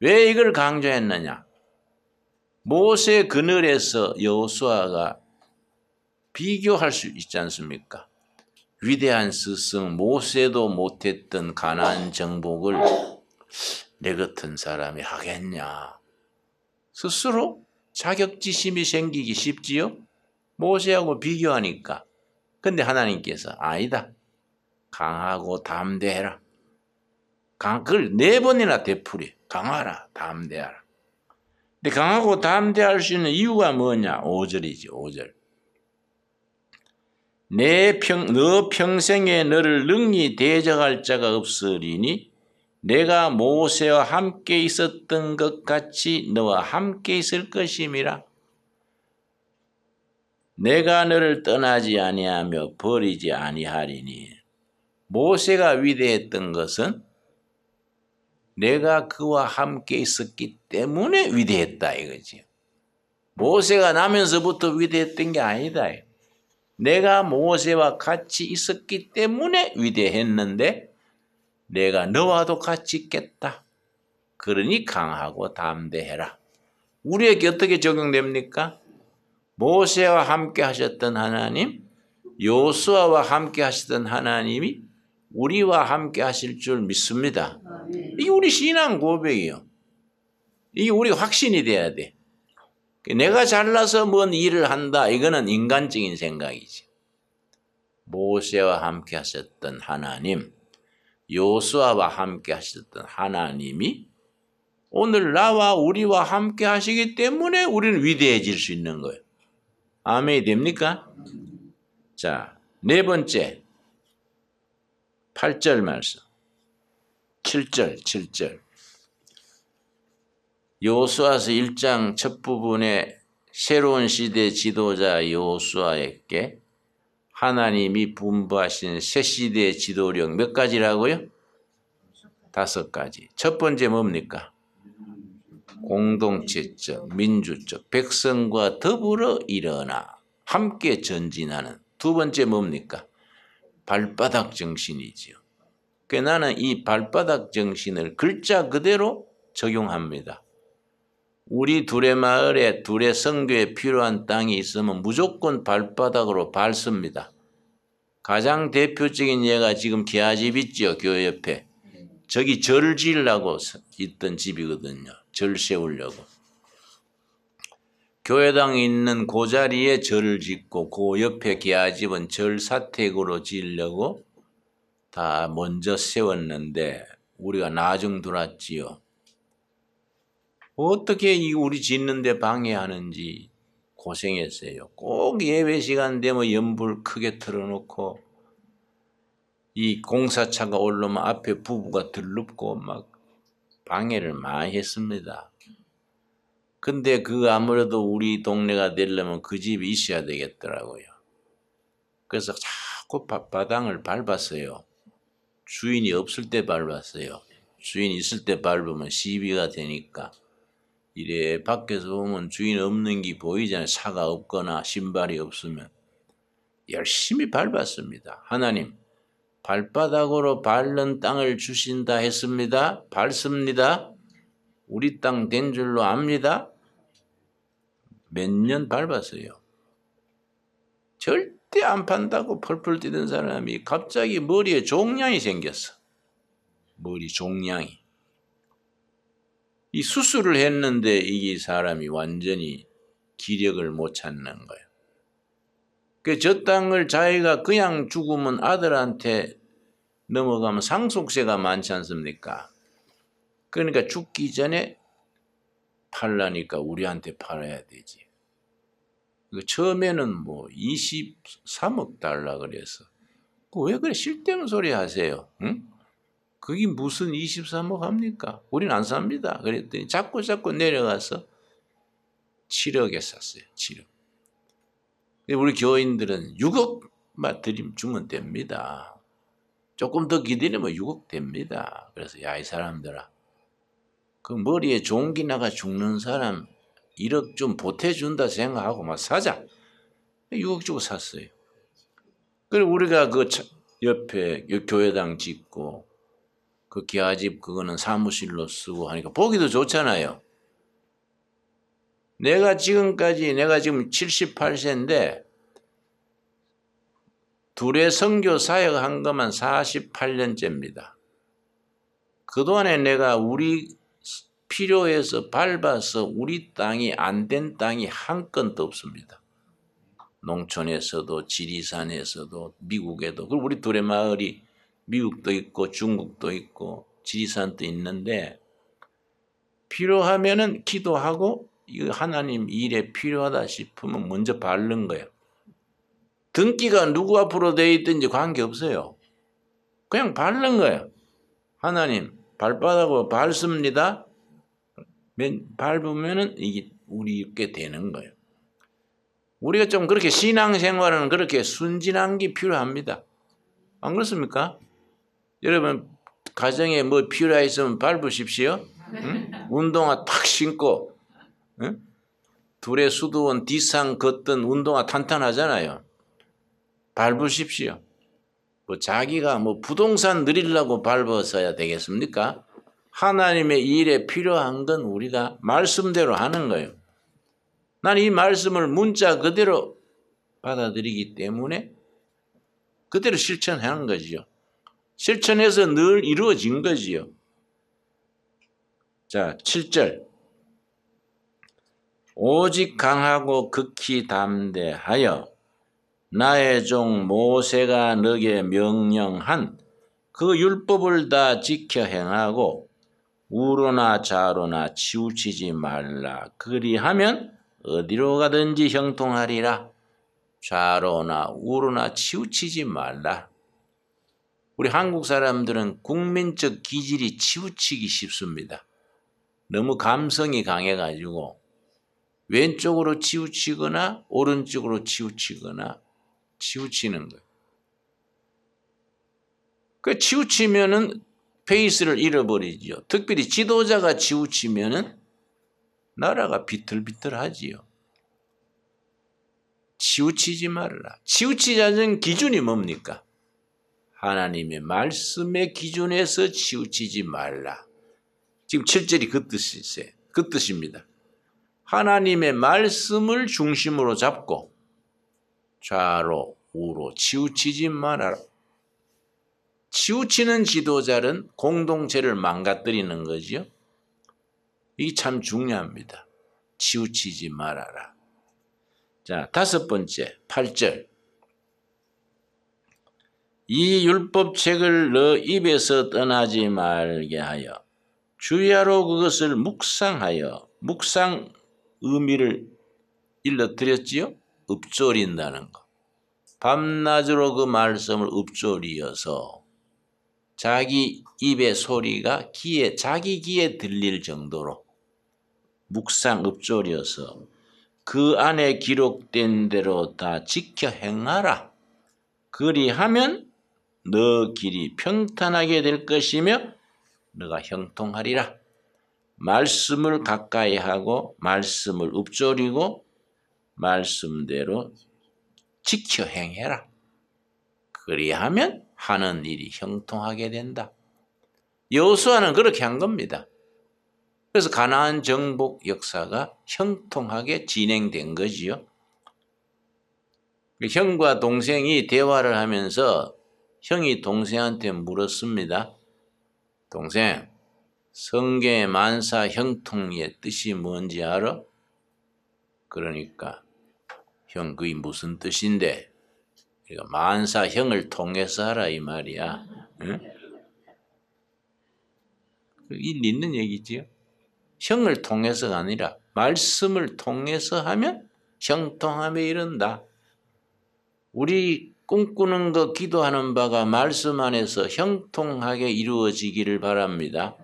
왜 이걸 강조했느냐? 모세 그늘에서 여호수아가 비교할 수 있지 않습니까? 위대한 스승 모세도 못했던 가나안 정복을 내 같은 사람이 하겠냐? 스스로 자격지심이 생기기 쉽지요? 모세하고 비교하니까. 근데 하나님께서 아니다. 강하고 담대해라. 그걸 4번이나 되풀이. 강하라, 담대하라. 근데 강하고 담대할 수 있는 이유가 뭐냐? 5절이지, 5절. 너 평생에 너를 능히 대적할 자가 없으리니 내가 모세와 함께 있었던 것 같이 너와 함께 있을 것임이라. 내가 너를 떠나지 아니하며 버리지 아니하리니. 모세가 위대했던 것은 내가 그와 함께 있었기 때문에 위대했다 이거지. 모세가 나면서부터 위대했던 게 아니다. 내가 모세와 같이 있었기 때문에 위대했는데 내가 너와도 같이 있겠다. 그러니 강하고 담대해라. 우리에게 어떻게 적용됩니까? 모세와 함께 하셨던 하나님, 여호수아와 함께 하시던 하나님이 우리와 함께 하실 줄 믿습니다. 이게 우리 신앙 고백이에요. 이게 우리 확신이 돼야 돼. 내가 잘나서 뭔 일을 한다. 이거는 인간적인 생각이지. 모세와 함께 하셨던 하나님, 여호수아와 함께 하셨던 하나님이 오늘 나와 우리와 함께 하시기 때문에 우리는 위대해질 수 있는 거예요. 아멘이 됩니까? 자, 4번째 8절 말씀. 7절. 여호수아서 1장 첫 부분에 새로운 시대 지도자 여호수아에게 하나님이 분부하신 새 시대의 지도력 몇 가지라고요? 5가지. 첫 번째 뭡니까? 공동체적, 민주적, 백성과 더불어 일어나 함께 전진하는. 2번째 뭡니까? 발바닥 정신이지요. 그러니까 나는 이 발바닥 정신을 글자 그대로 적용합니다. 우리 둘의 마을에 둘의 선교에 필요한 땅이 있으면 무조건 발바닥으로 밟습니다. 가장 대표적인 예가 지금 기아집 있죠. 교회 옆에. 저기 절 지으려고 있던 집이거든요. 절 세우려고. 교회당에 있는 그 자리에 절을 짓고 그 옆에 기아집은 절 사택으로 지으려고 다 먼저 세웠는데 우리가 나중 들었지요. 어떻게 우리 짓는데 방해하는지 고생했어요. 꼭 예배 시간 되면 연불 크게 틀어놓고 이 공사차가 올라오면 앞에 부부가 들럽고 막 방해를 많이 했습니다. 근데 아무래도 우리 동네가 되려면 그 집이 있어야 되겠더라고요. 그래서 자꾸 바닥을 밟았어요. 주인이 없을 때 밟았어요. 주인이 있을 때 밟으면 시비가 되니까. 이래 밖에서 보면 주인 없는 게 보이잖아요. 차가 없거나 신발이 없으면. 열심히 밟았습니다. 하나님, 발바닥으로 밟는 땅을 주신다 했습니다. 밟습니다. 우리 땅 된 줄로 압니다. 몇 년 밟았어요. 절대 안 판다고 펄펄 뛰던 사람이 갑자기 머리에 종양이 생겼어. 머리 종양이. 이 수술을 했는데 이 사람이 완전히 기력을 못 찾는 거예요. 저 땅을 자기가 그냥 죽으면 아들한테 넘어가면 상속세가 많지 않습니까? 그러니까 죽기 전에 팔라니까 우리한테 팔아야 되지. 처음에는 뭐 23억 달라 그래서 왜 그래 쓸데없는 소리 하세요? 응? 그게 무슨 23억 합니까? 우리는 안 삽니다. 그랬더니 자꾸 내려가서 7억에 샀어요. 7억. 우리 교인들은 6억만 주면 됩니다. 조금 더 기다리면 6억 됩니다. 그래서 야, 이 사람들아, 그 머리에 종기 나가 죽는 사람 1억 좀 보태준다 생각하고 막 사자. 6억 주고 샀어요. 그리고 우리가 그 옆에 교회당 짓고 그 기아집 그거는 사무실로 쓰고 하니까 보기도 좋잖아요. 내가 지금 78세인데 둘의 선교 사역한 것만 48년째입니다. 그동안에 내가 우리 필요해서 밟아서 우리 땅이 안 된 땅이 한 건도 없습니다. 농촌에서도 지리산에서도 미국에도 그리고 우리 둘의 마을이 미국도 있고 중국도 있고 지리산도 있는데 필요하면은 기도하고 이거 하나님 일에 필요하다 싶으면 먼저 밟는 거예요. 등기가 누구 앞으로 되어 있든지 관계없어요. 그냥 밟는 거예요. 하나님 발바닥으로 밟습니다. 밟으면은 이게 우리께 되는 거예요. 우리가 좀 그렇게 신앙생활은 그렇게 순진한 게 필요합니다. 안 그렇습니까? 여러분 가정에 뭐 필요하 있으면 밟으십시오. 응? 운동화 탁 신고 응? 둘의 수도원 뒷산 걷던 운동화 탄탄하잖아요. 밟으십시오. 뭐 자기가 뭐 부동산 누리려고 밟았어야 되겠습니까? 하나님의 일에 필요한 건 우리가 말씀대로 하는 거예요. 난 이 말씀을 문자 그대로 받아들이기 때문에 그대로 실천하는 거지요. 실천해서 늘 이루어진 거지요. 자, 7절. 오직 강하고 극히 담대하여 나의 종 모세가 너게 명령한 그 율법을 다 지켜 행하고 우로나 좌로나 치우치지 말라. 그리하면 어디로 가든지 형통하리라. 좌로나 우로나 치우치지 말라. 우리 한국 사람들은 국민적 기질이 치우치기 쉽습니다. 너무 감성이 강해가지고 왼쪽으로 치우치거나 오른쪽으로 치우치거나 치우치는 거예요. 그 치우치면은 페이스를 잃어버리죠. 특별히 지도자가 치우치면은 나라가 비틀비틀하지요. 치우치지 말라. 치우치자는 기준이 뭡니까? 하나님의 말씀의 기준에서 치우치지 말라. 지금 7절이 그 뜻입니다. 하나님의 말씀을 중심으로 잡고 좌로 우로 치우치지 말아라. 치우치는 지도자는 공동체를 망가뜨리는 거죠. 이게 참 중요합니다. 치우치지 말아라. 자, 5번째 8절. 이 율법책을 너 입에서 떠나지 말게 하여 주야로 그것을 묵상하여, 묵상 의미를 일러드렸지요. 읊조린다는 거. 밤낮으로 그 말씀을 읊조리어서 자기 입의 소리가 자기 귀에 들릴 정도로 묵상 읊조려서 그 안에 기록된 대로 다 지켜 행하라. 그리하면 너 길이 평탄하게 될 것이며 너가 형통하리라. 말씀을 가까이 하고 말씀을 읊조리고 말씀대로 지켜 행해라. 그리하면 하는 일이 형통하게 된다. 여호수아는 그렇게 한 겁니다. 그래서 가나안 정복 역사가 형통하게 진행된 거지요. 형과 동생이 대화를 하면서 형이 동생한테 물었습니다. 동생, 성경의 만사 형통의 뜻이 뭔지 알아? 그러니까 형 그게 무슨 뜻인데? 그러니까 만사 형을 통해서 하라 이 말이야. 응? 일리 있는 얘기지요. 형을 통해서가 아니라 말씀을 통해서 하면 형통함에 이른다. 우리 꿈꾸는 것, 기도하는 바가 말씀 안에서 형통하게 이루어지기를 바랍니다.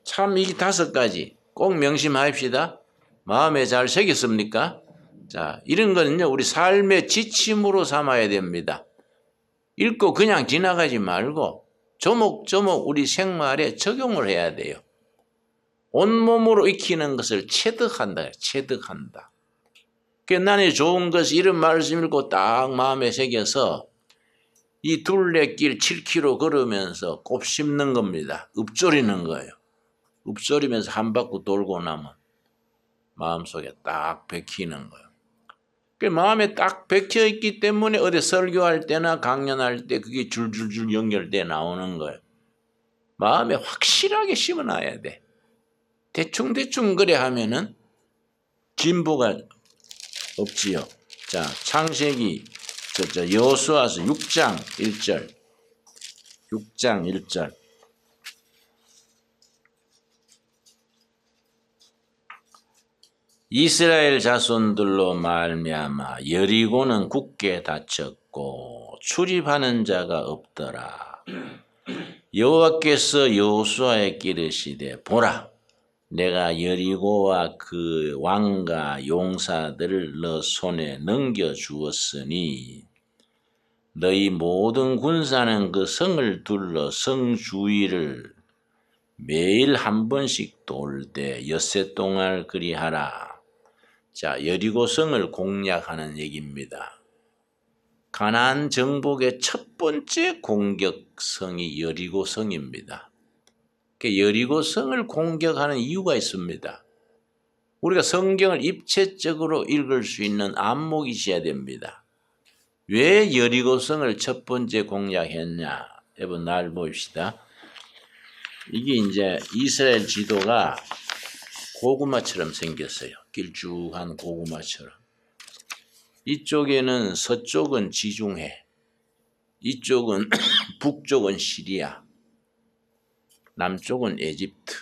참 이 5가지 꼭 명심합시다. 마음에 잘 새겼습니까? 자, 이런 거는요, 우리 삶의 지침으로 삼아야 됩니다. 읽고 그냥 지나가지 말고 조목조목 우리 생활에 적용을 해야 돼요. 온몸으로 익히는 것을 체득한다. 체득한다. 나는 좋은 것이 이런 말씀 읽고 딱 마음에 새겨서 이 둘레길 7km 걸으면서 곱씹는 겁니다. 읊조리는 거예요. 읊조리면서 한 바퀴 돌고 나면 마음속에 딱 bek히는 거예요. 마음에 딱 bek혀 있기 때문에 어디 설교할 때나 강연할 때 그게 줄줄줄 연결돼 나오는 거예요. 마음에 확실하게 심어놔야 돼. 대충대충 그래 하면은 진보가 없지요. 자, 창세기 여호수아서 6장 1절. 6장 1절. 이스라엘 자손들로 말미암아 여리고는 굳게 닫혔고 출입하는 자가 없더라. 여호와께서 여호수아에게 이르시되 보라 내가 여리고와 그 왕과 용사들을 너 손에 넘겨주었으니 너희 모든 군사는 그 성을 둘러 성 주위를 매일 한 번씩 돌되 엿새 동안 그리하라. 자, 여리고 성을 공략하는 얘기입니다. 가나안 정복의 첫 번째 공격성이 여리고 성입니다. 여리고 성을 공격하는 이유가 있습니다. 우리가 성경을 입체적으로 읽을 수 있는 안목이 있어야 됩니다. 왜 여리고 성을 첫 번째 공략했냐? 여러분 날 봅시다. 이게 이제 이스라엘 지도가 고구마처럼 생겼어요. 길쭉한 고구마처럼. 이쪽에는 서쪽은 지중해, 이쪽은 북쪽은 시리아, 남쪽은 에집트,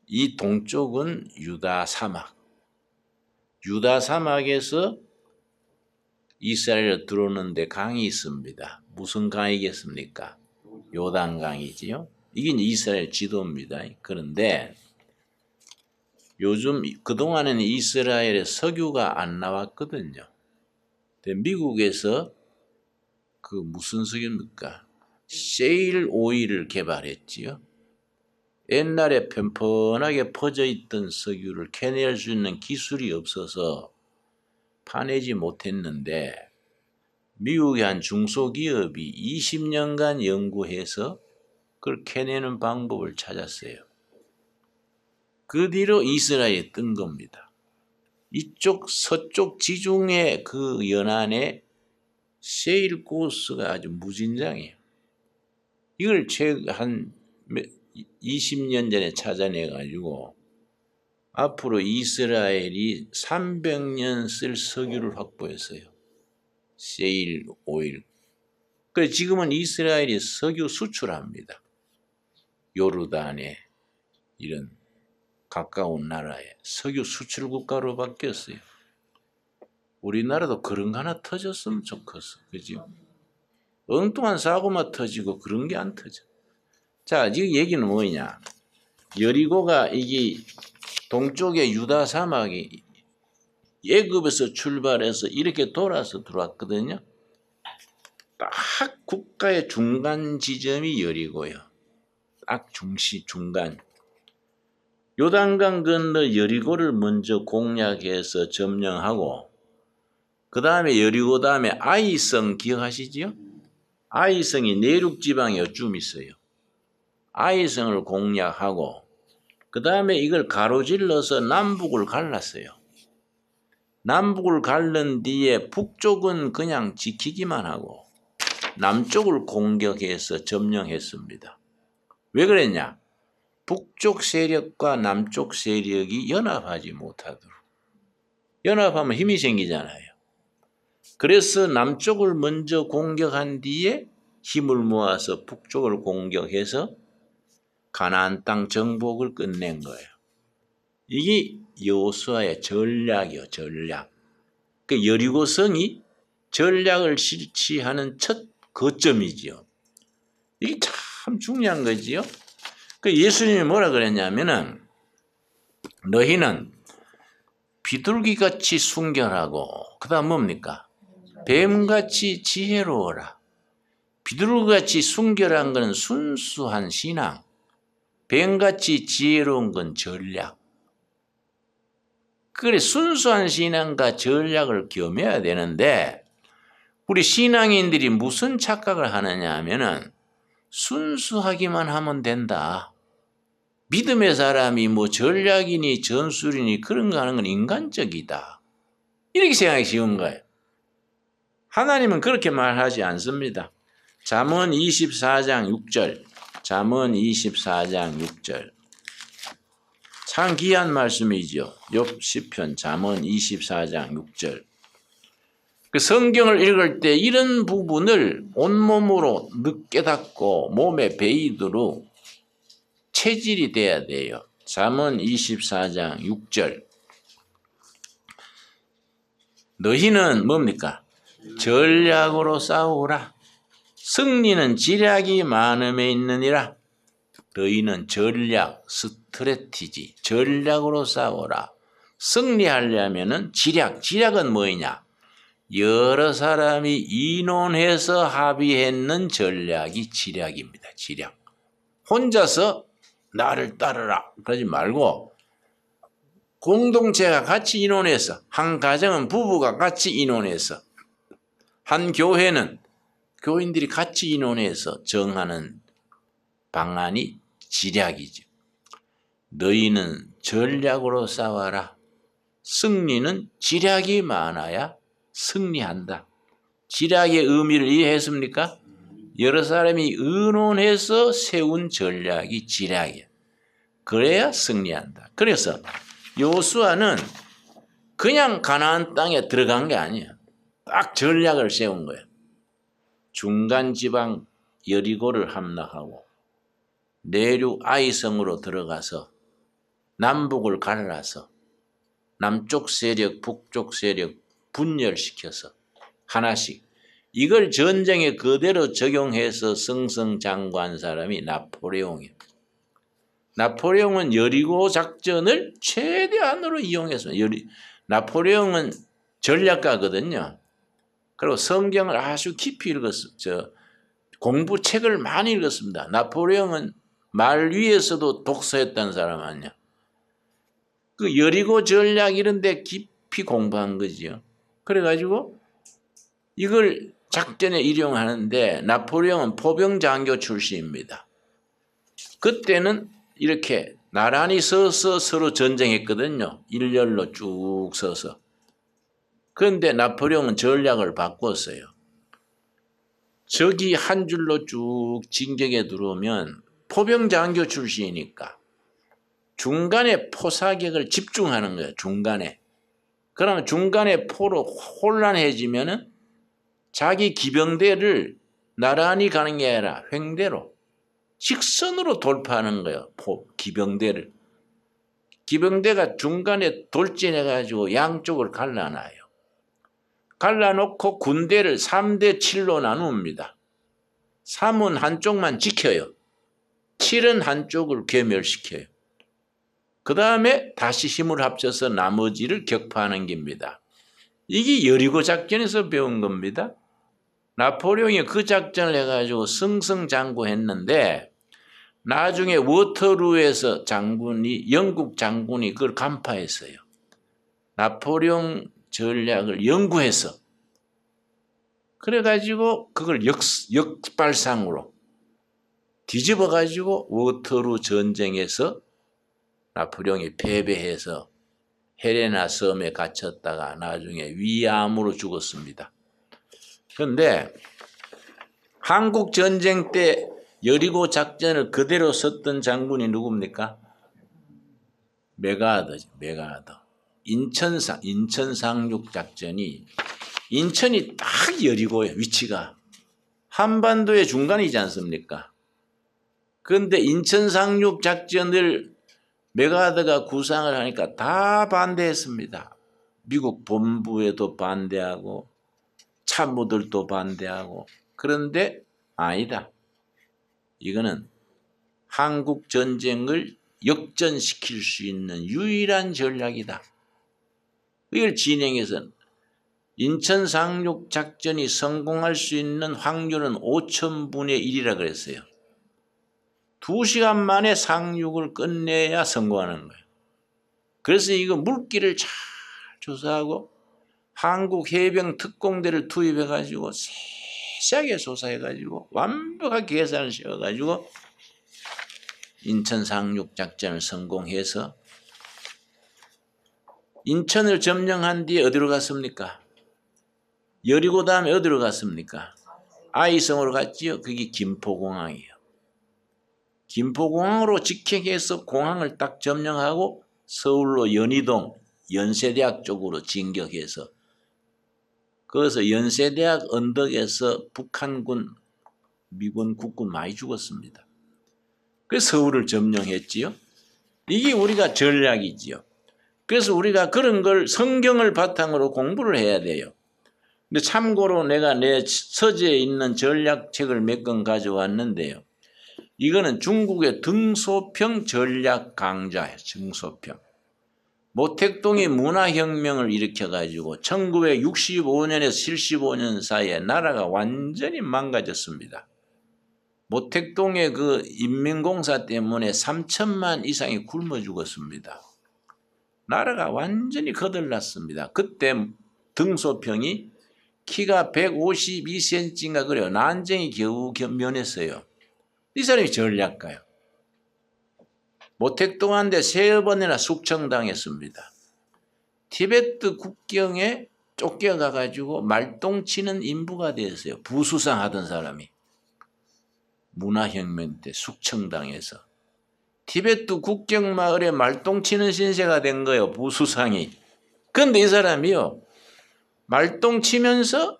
이 동쪽은 유다 사막. 유다 사막에서 이스라엘에 들어오는데 강이 있습니다. 무슨 강이겠습니까? 요단강이지요. 이게 이스라엘 지도입니다. 그런데 요즘 그동안에는 이스라엘에 석유가 안 나왔거든요. 근데 미국에서 그 무슨 석유입니까? 셰일 오일을 개발했지요. 옛날에 편편하게 퍼져 있던 석유를 캐낼 수 있는 기술이 없어서 파내지 못했는데 미국의 한 중소기업이 20년간 연구해서 그걸 캐내는 방법을 찾았어요. 그 뒤로 이스라엘이 뜬 겁니다. 이쪽 서쪽 지중해 그 연안에 셰일 코스가 아주 무진장해요. 이걸 한 20년 전에 찾아내가지고 앞으로 이스라엘이 300년 쓸 석유를 확보했어요. 셰일 오일. 그래서 지금은 이스라엘이 석유 수출합니다. 요르단에 이런 가까운 나라에 석유 수출 국가로 바뀌었어요. 우리나라도 그런 거 하나 터졌으면 좋겠어. 그죠? 엉뚱한 사고만 터지고 그런 게 안 터져. 자, 지금 얘기는 뭐냐? 여리고가 이게 동쪽의 유다 사막이 애굽에서 출발해서 이렇게 돌아서 들어왔거든요. 딱 국가의 중간 지점이 여리고요. 딱 중간. 요단강 건너 여리고를 먼저 공략해서 점령하고 그 다음에 여리고 다음에 아이성 기억하시지요? 아이성이 내륙 지방에 어쯤 있어요. 아이성을 공략하고 그 다음에 이걸 가로질러서 남북을 갈랐어요. 남북을 갈른 뒤에 북쪽은 그냥 지키기만 하고 남쪽을 공격해서 점령했습니다. 왜 그랬냐? 북쪽 세력과 남쪽 세력이 연합하지 못하도록. 연합하면 힘이 생기잖아요. 그래서 남쪽을 먼저 공격한 뒤에 힘을 모아서 북쪽을 공격해서 가나안 땅 정복을 끝낸 거예요. 이게 여호수아의 전략이요, 전략. 그 여리고성이 전략을 실시하는 첫 거점이지요. 이게 참 중요한 거지요. 그 예수님이 뭐라 그랬냐면은 너희는 비둘기같이 순결하고 그다음 뭡니까? 뱀같이 지혜로워라. 비둘기같이 순결한 건 순수한 신앙, 뱀같이 지혜로운 건 전략. 그래 순수한 신앙과 전략을 겸해야 되는데 우리 신앙인들이 무슨 착각을 하느냐 하면은 순수하기만 하면 된다. 믿음의 사람이 뭐 전략이니 전술이니 그런 거 하는 건 인간적이다. 이렇게 생각하기 쉬운 거예요. 하나님은 그렇게 말하지 않습니다. 잠언 24장 6절. 잠언 24장 6절. 참 귀한 말씀이죠. 욥 시편 잠언 24장 6절. 그 성경을 읽을 때 이런 부분을 온몸으로 깨닫고 몸에 배이도록 체질이 돼야 돼요. 잠언 24장 6절. 너희는 뭡니까? 전략으로 싸우라. 승리는 지략이 많음에 있느니라. 너희는 전략, 스트레티지, 전략으로 싸워라. 승리하려면은 지략은 뭐냐? 여러 사람이 의논해서 합의했는 전략이 지략입니다. 지략. 혼자서 나를 따르라 그러지 말고 공동체가 같이 의논해서, 한 가정은 부부가 같이 의논해서, 한 교회는 교인들이 같이 의논해서 정하는 방안이 지략이죠. 너희는 전략으로 싸워라. 승리는 지략이 많아야 승리한다. 지략의 의미를 이해했습니까? 여러 사람이 의논해서 세운 전략이 지략이야. 그래야 승리한다. 그래서 여호수아는 그냥 가나안 땅에 들어간 게 아니야. 딱 전략을 세운 거야. 중간 지방 여리고를 함락하고 내륙 아이성으로 들어가서 남북을 갈라서 남쪽 세력, 북쪽 세력 분열시켜서 하나씩 이걸 전쟁에 그대로 적용해서 승승장구한 사람이 나폴레옹이에요. 나폴레옹은 여리고 작전을 최대한으로 이용했습니다. 나폴레옹은 전략가거든요. 그리고 성경을 아주 깊이 읽었습니다. 공부책을 많이 읽었습니다. 나폴레옹은 말 위에서도 독서했다는 사람 아니야. 그 여리고 전략 이런 데 깊이 공부한 거지요. 그래가지고 이걸 작전에 일용하는데 나폴레옹은 포병장교 출신입니다. 그때는 이렇게 나란히 서서 서로 전쟁했거든요. 일렬로 쭉 서서. 그런데 나폴레옹은 전략을 바꿨어요. 적이 한 줄로 쭉 진격에 들어오면 포병장교 출신이니까 중간에 포사격을 집중하는 거예요. 중간에. 그러면 중간에 포로 혼란해지면은 자기 기병대를 나란히 가는 게 아니라 횡대로 직선으로 돌파하는 거예요. 기병대를. 기병대가 중간에 돌진해가지고 양쪽을 갈라놔요. 갈라놓고 군대를 3대 7로 나눕니다. 3은 한쪽만 지켜요. 7은 한쪽을 괴멸시켜요. 그 다음에 다시 힘을 합쳐서 나머지를 격파하는 겁니다. 이게 여리고 작전에서 배운 겁니다. 나폴레옹이 그 작전을 해가지고 승승장구했는데 나중에 워터루에서 영국 장군이 그걸 간파했어요. 나폴레옹 전략을 연구해서. 그래가지고 그걸 역발상으로 뒤집어가지고 워터루 전쟁에서 나폴레옹이 패배해서 헬레나 섬에 갇혔다가 나중에 위암으로 죽었습니다. 그런데 한국 전쟁 때 여리고 작전을 그대로 썼던 장군이 누굽니까? 메가더죠. 메가더. 인천 상륙 작전이, 인천이 딱 여리고예요. 위치가 한반도의 중간이지 않습니까? 그런데 인천 상륙 작전을 메가더가 구상을 하니까 다 반대했습니다. 미국 본부에도 반대하고 참모들도 반대하고. 그런데 아니다. 이거는 한국 전쟁을 역전시킬 수 있는 유일한 전략이다. 이걸 진행해서 인천 상륙 작전이 성공할 수 있는 확률은 5,000분의 1이라 그랬어요. 2시간 만에 상륙을 끝내야 성공하는 거예요. 그래서 이거 물길을 잘 조사하고 한국 해병 특공대를 투입해가지고 세세하게 조사해가지고 완벽하게 계산을 세워가지고 인천 상륙 작전을 성공해서 인천을 점령한 뒤에 어디로 갔습니까? 여리고 다음에 어디로 갔습니까? 아이성으로 갔지요. 그게 김포공항이에요. 김포공항으로 직행해서 공항을 딱 점령하고 서울로 연희동 연세대학 쪽으로 진격해서 거기서 연세대학 언덕에서 북한군, 미군 국군 많이 죽었습니다. 그래서 서울을 점령했지요. 이게 우리가 전략이지요. 그래서 우리가 그런 걸 성경을 바탕으로 공부를 해야 돼요. 근데 참고로 내가 내 서재에 있는 전략책을 몇 권 가져왔는데요. 이거는 중국의 등소평 전략 강좌예요. 등소평. 모택동이 문화혁명을 일으켜가지고 1965년에서 75년 사이에 나라가 완전히 망가졌습니다. 모택동의 그 인민공사 때문에 3천만 이상이 굶어 죽었습니다. 나라가 완전히 거들났습니다. 그때 등소평이 키가 152cm인가 그래요. 난쟁이 겨우 면했어요. 이 사람이 전략가요. 모택동한테 3번이나 숙청당했습니다. 티베트 국경에 쫓겨가가지고 말똥치는 인부가 되었어요. 부수상 하던 사람이. 문화혁명 때 숙청당해서. 티베트 국경 마을에 말똥치는 신세가 된 거예요. 부수상이. 그런데 이 사람이요. 말똥치면서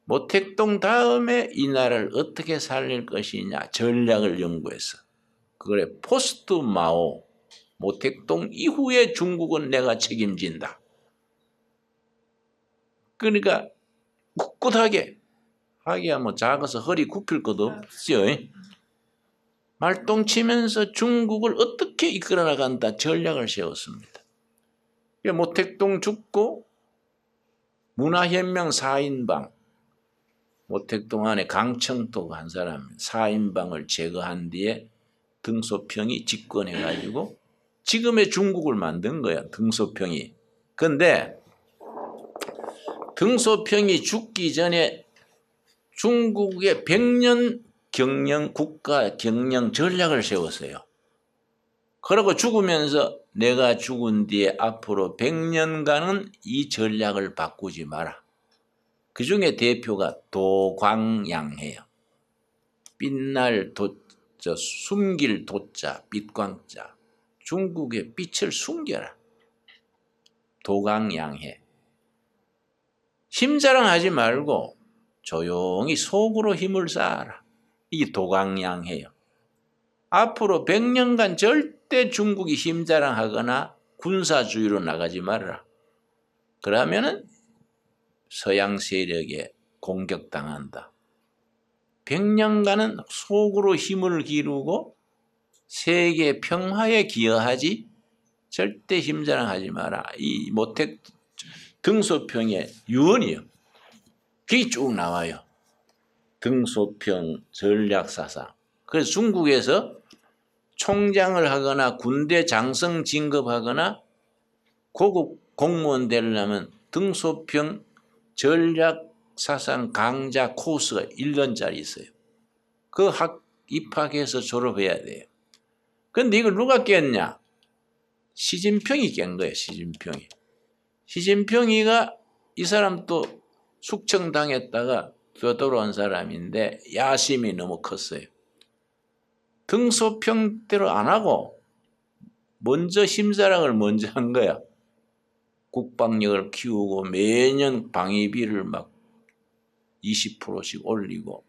모택동 다음에 이 나라를 어떻게 살릴 것이냐 전략을 연구해서. 그래 포스트 마오 모택동 이후에 중국은 내가 책임진다. 그러니까 꿋꿋하게 하기야 뭐 작아서 허리 굽힐 것도 없죠. 말똥치면서 중국을 어떻게 이끌어 나간다 전략을 세웠습니다. 모택동 죽고 문화혁명 4인방 모택동 안에 강청토 한 사람 4인방을 제거한 뒤에 등소평이 집권해가지고 지금의 중국을 만든 거야. 등소평이. 그런데 등소평이 죽기 전에 중국의 100년 경영 국가 경영 전략을 세웠어요. 그러고 죽으면서 내가 죽은 뒤에 앞으로 100년간은 이 전략을 바꾸지 마라. 그 중에 대표가 도광양해요. 빛날 숨길 도자 빛광자. 중국의 빛을 숨겨라. 도광양해. 힘자랑하지 말고 조용히 속으로 힘을 쌓아라. 이게 도광양해요. 앞으로 100년간 절대 중국이 힘자랑하거나 군사주의로 나가지 말아라. 그러면은 서양 세력에 공격당한다. 100년간은 속으로 힘을 기르고 세계 평화에 기여하지 절대 힘자랑하지 마라. 이 모택 등소평의 유언이요. 그게 쭉 나와요. 등소평 전략사상. 그래서 중국에서 총장을 하거나 군대 장성 진급하거나 고급 공무원 되려면 등소평 전략사상 강좌 코스가 1년짜리 있어요. 그 학 입학해서 졸업해야 돼요. 근데 이걸 누가 깼냐? 시진핑이 깬 거예요. 시진핑이. 시진핑이가 이 사람 또 숙청당했다가 되돌아온 사람인데 야심이 너무 컸어요. 등소평대로 안 하고 먼저 힘자랑을 먼저 한 거야. 국방력을 키우고 매년 방위비를 막 20%씩 올리고.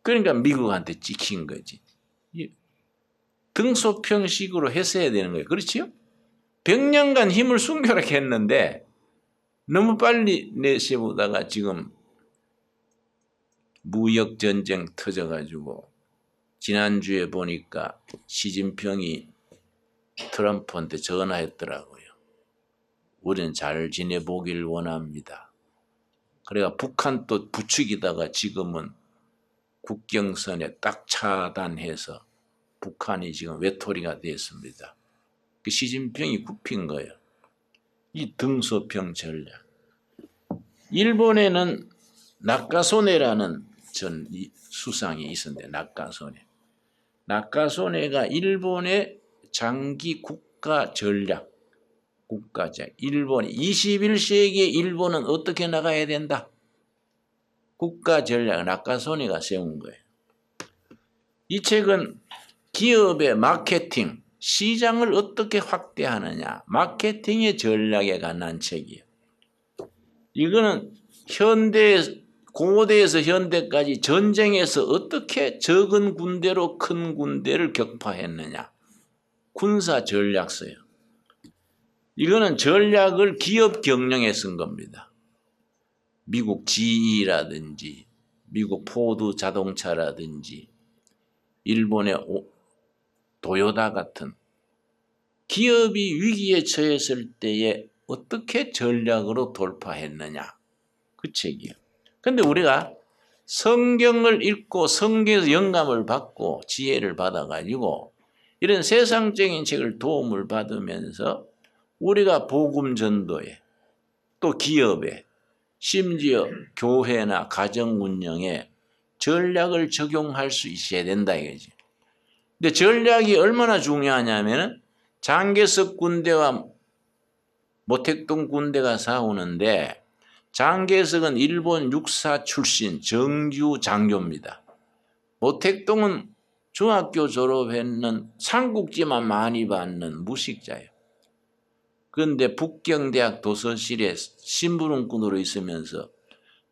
그러니까 미국한테 찍힌 거지. 등소평식으로 했어야 되는 거예요. 그렇지요? 100년간 힘을 숨겨놓게 했는데 너무 빨리 내세우다가 지금 무역전쟁 터져가지고 지난주에 보니까 시진핑이 트럼프한테 전화했더라고요. 우리는 잘 지내보길 원합니다. 그래가 북한 또 부추기다가 지금은 국경선에 딱 차단해서 북한이 지금 외톨이가 됐습니다. 그 시진핑이 굽힌 거예요. 이 등소평 전략. 일본에는 나카소네라는 전 수상이 있었는데 나카소네가 일본의 장기 국가 전략, 일본 21세기의 일본은 어떻게 나가야 된다. 국가 전략 나카소네가 세운 거예요. 이 책은 기업의 마케팅, 시장을 어떻게 확대하느냐, 마케팅의 전략에 관한 책이에요. 이거는 고대에서 현대까지 전쟁에서 어떻게 적은 군대로 큰 군대를 격파했느냐, 군사 전략서예요. 이거는 전략을 기업 경영에 쓴 겁니다. 미국 GE라든지 미국 포드 자동차라든지 일본의 도요타 같은 기업이 위기에 처했을 때에 어떻게 전략으로 돌파했느냐, 그 책이에요. 근데 우리가 성경을 읽고 성경에서 영감을 받고 지혜를 받아가지고 이런 세상적인 책을 도움을 받으면서 우리가 복음 전도에 또 기업에 심지어 교회나 가정 운영에 전략을 적용할 수 있어야 된다 이거지. 근데 전략이 얼마나 중요하냐면은 장개석 군대와 모택동 군대가 싸우는데 장개석은 일본 육사 출신 정규 장교입니다. 모택동은 중학교 졸업했는 삼국지만 많이 받는 무식자예요. 그런데 북경대학 도서실에 심부름꾼으로 있으면서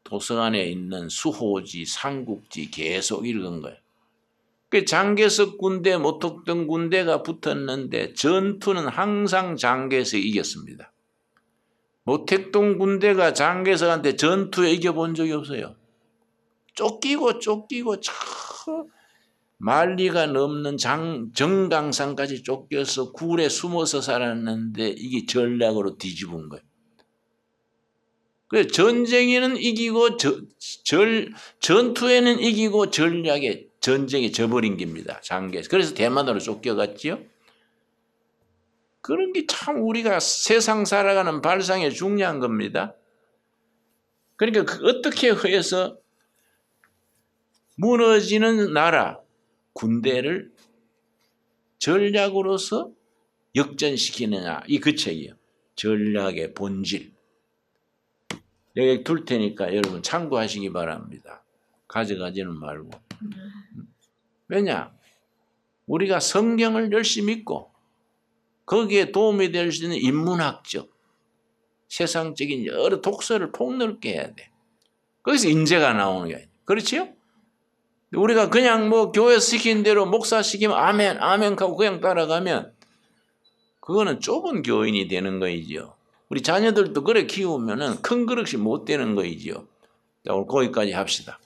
도서관에 있는 수호지, 삼국지 계속 읽은 거예요. 그 장개석 군대, 모택동 군대가 붙었는데 전투는 항상 장개석이 이겼습니다. 모택동 군대가 장개석한테 전투에 이겨본 적이 없어요. 쫓기고 만리가 넘는 정강산까지 쫓겨서 굴에 숨어서 살았는데 이게 전략으로 뒤집은 거예요. 그래서 전쟁에는 이기고 전투에는 이기고 전략에 전쟁에 져버린 겁니다. 장개석. 그래서 대만으로 쫓겨갔지요. 그런 게 참 우리가 세상 살아가는 발상에 중요한 겁니다. 그러니까 어떻게 해서 무너지는 나라, 군대를 전략으로서 역전시키느냐, 이 그 책이에요. 전략의 본질. 여기 둘 테니까 여러분 참고하시기 바랍니다. 가져가지는 말고. 왜냐? 우리가 성경을 열심히 믿고 거기에 도움이 될 수 있는 인문학적, 세상적인 여러 독서를 폭넓게 해야 돼. 거기서 인재가 나오는 게 아니에요. 그렇지요? 우리가 그냥 뭐 교회 시킨 대로 목사 시키면 아멘, 아멘 하고 그냥 따라가면 그거는 좁은 교인이 되는 거이지요. 우리 자녀들도 그래 키우면은 큰 그릇이 못 되는 거이지요. 자, 오늘 거기까지 합시다.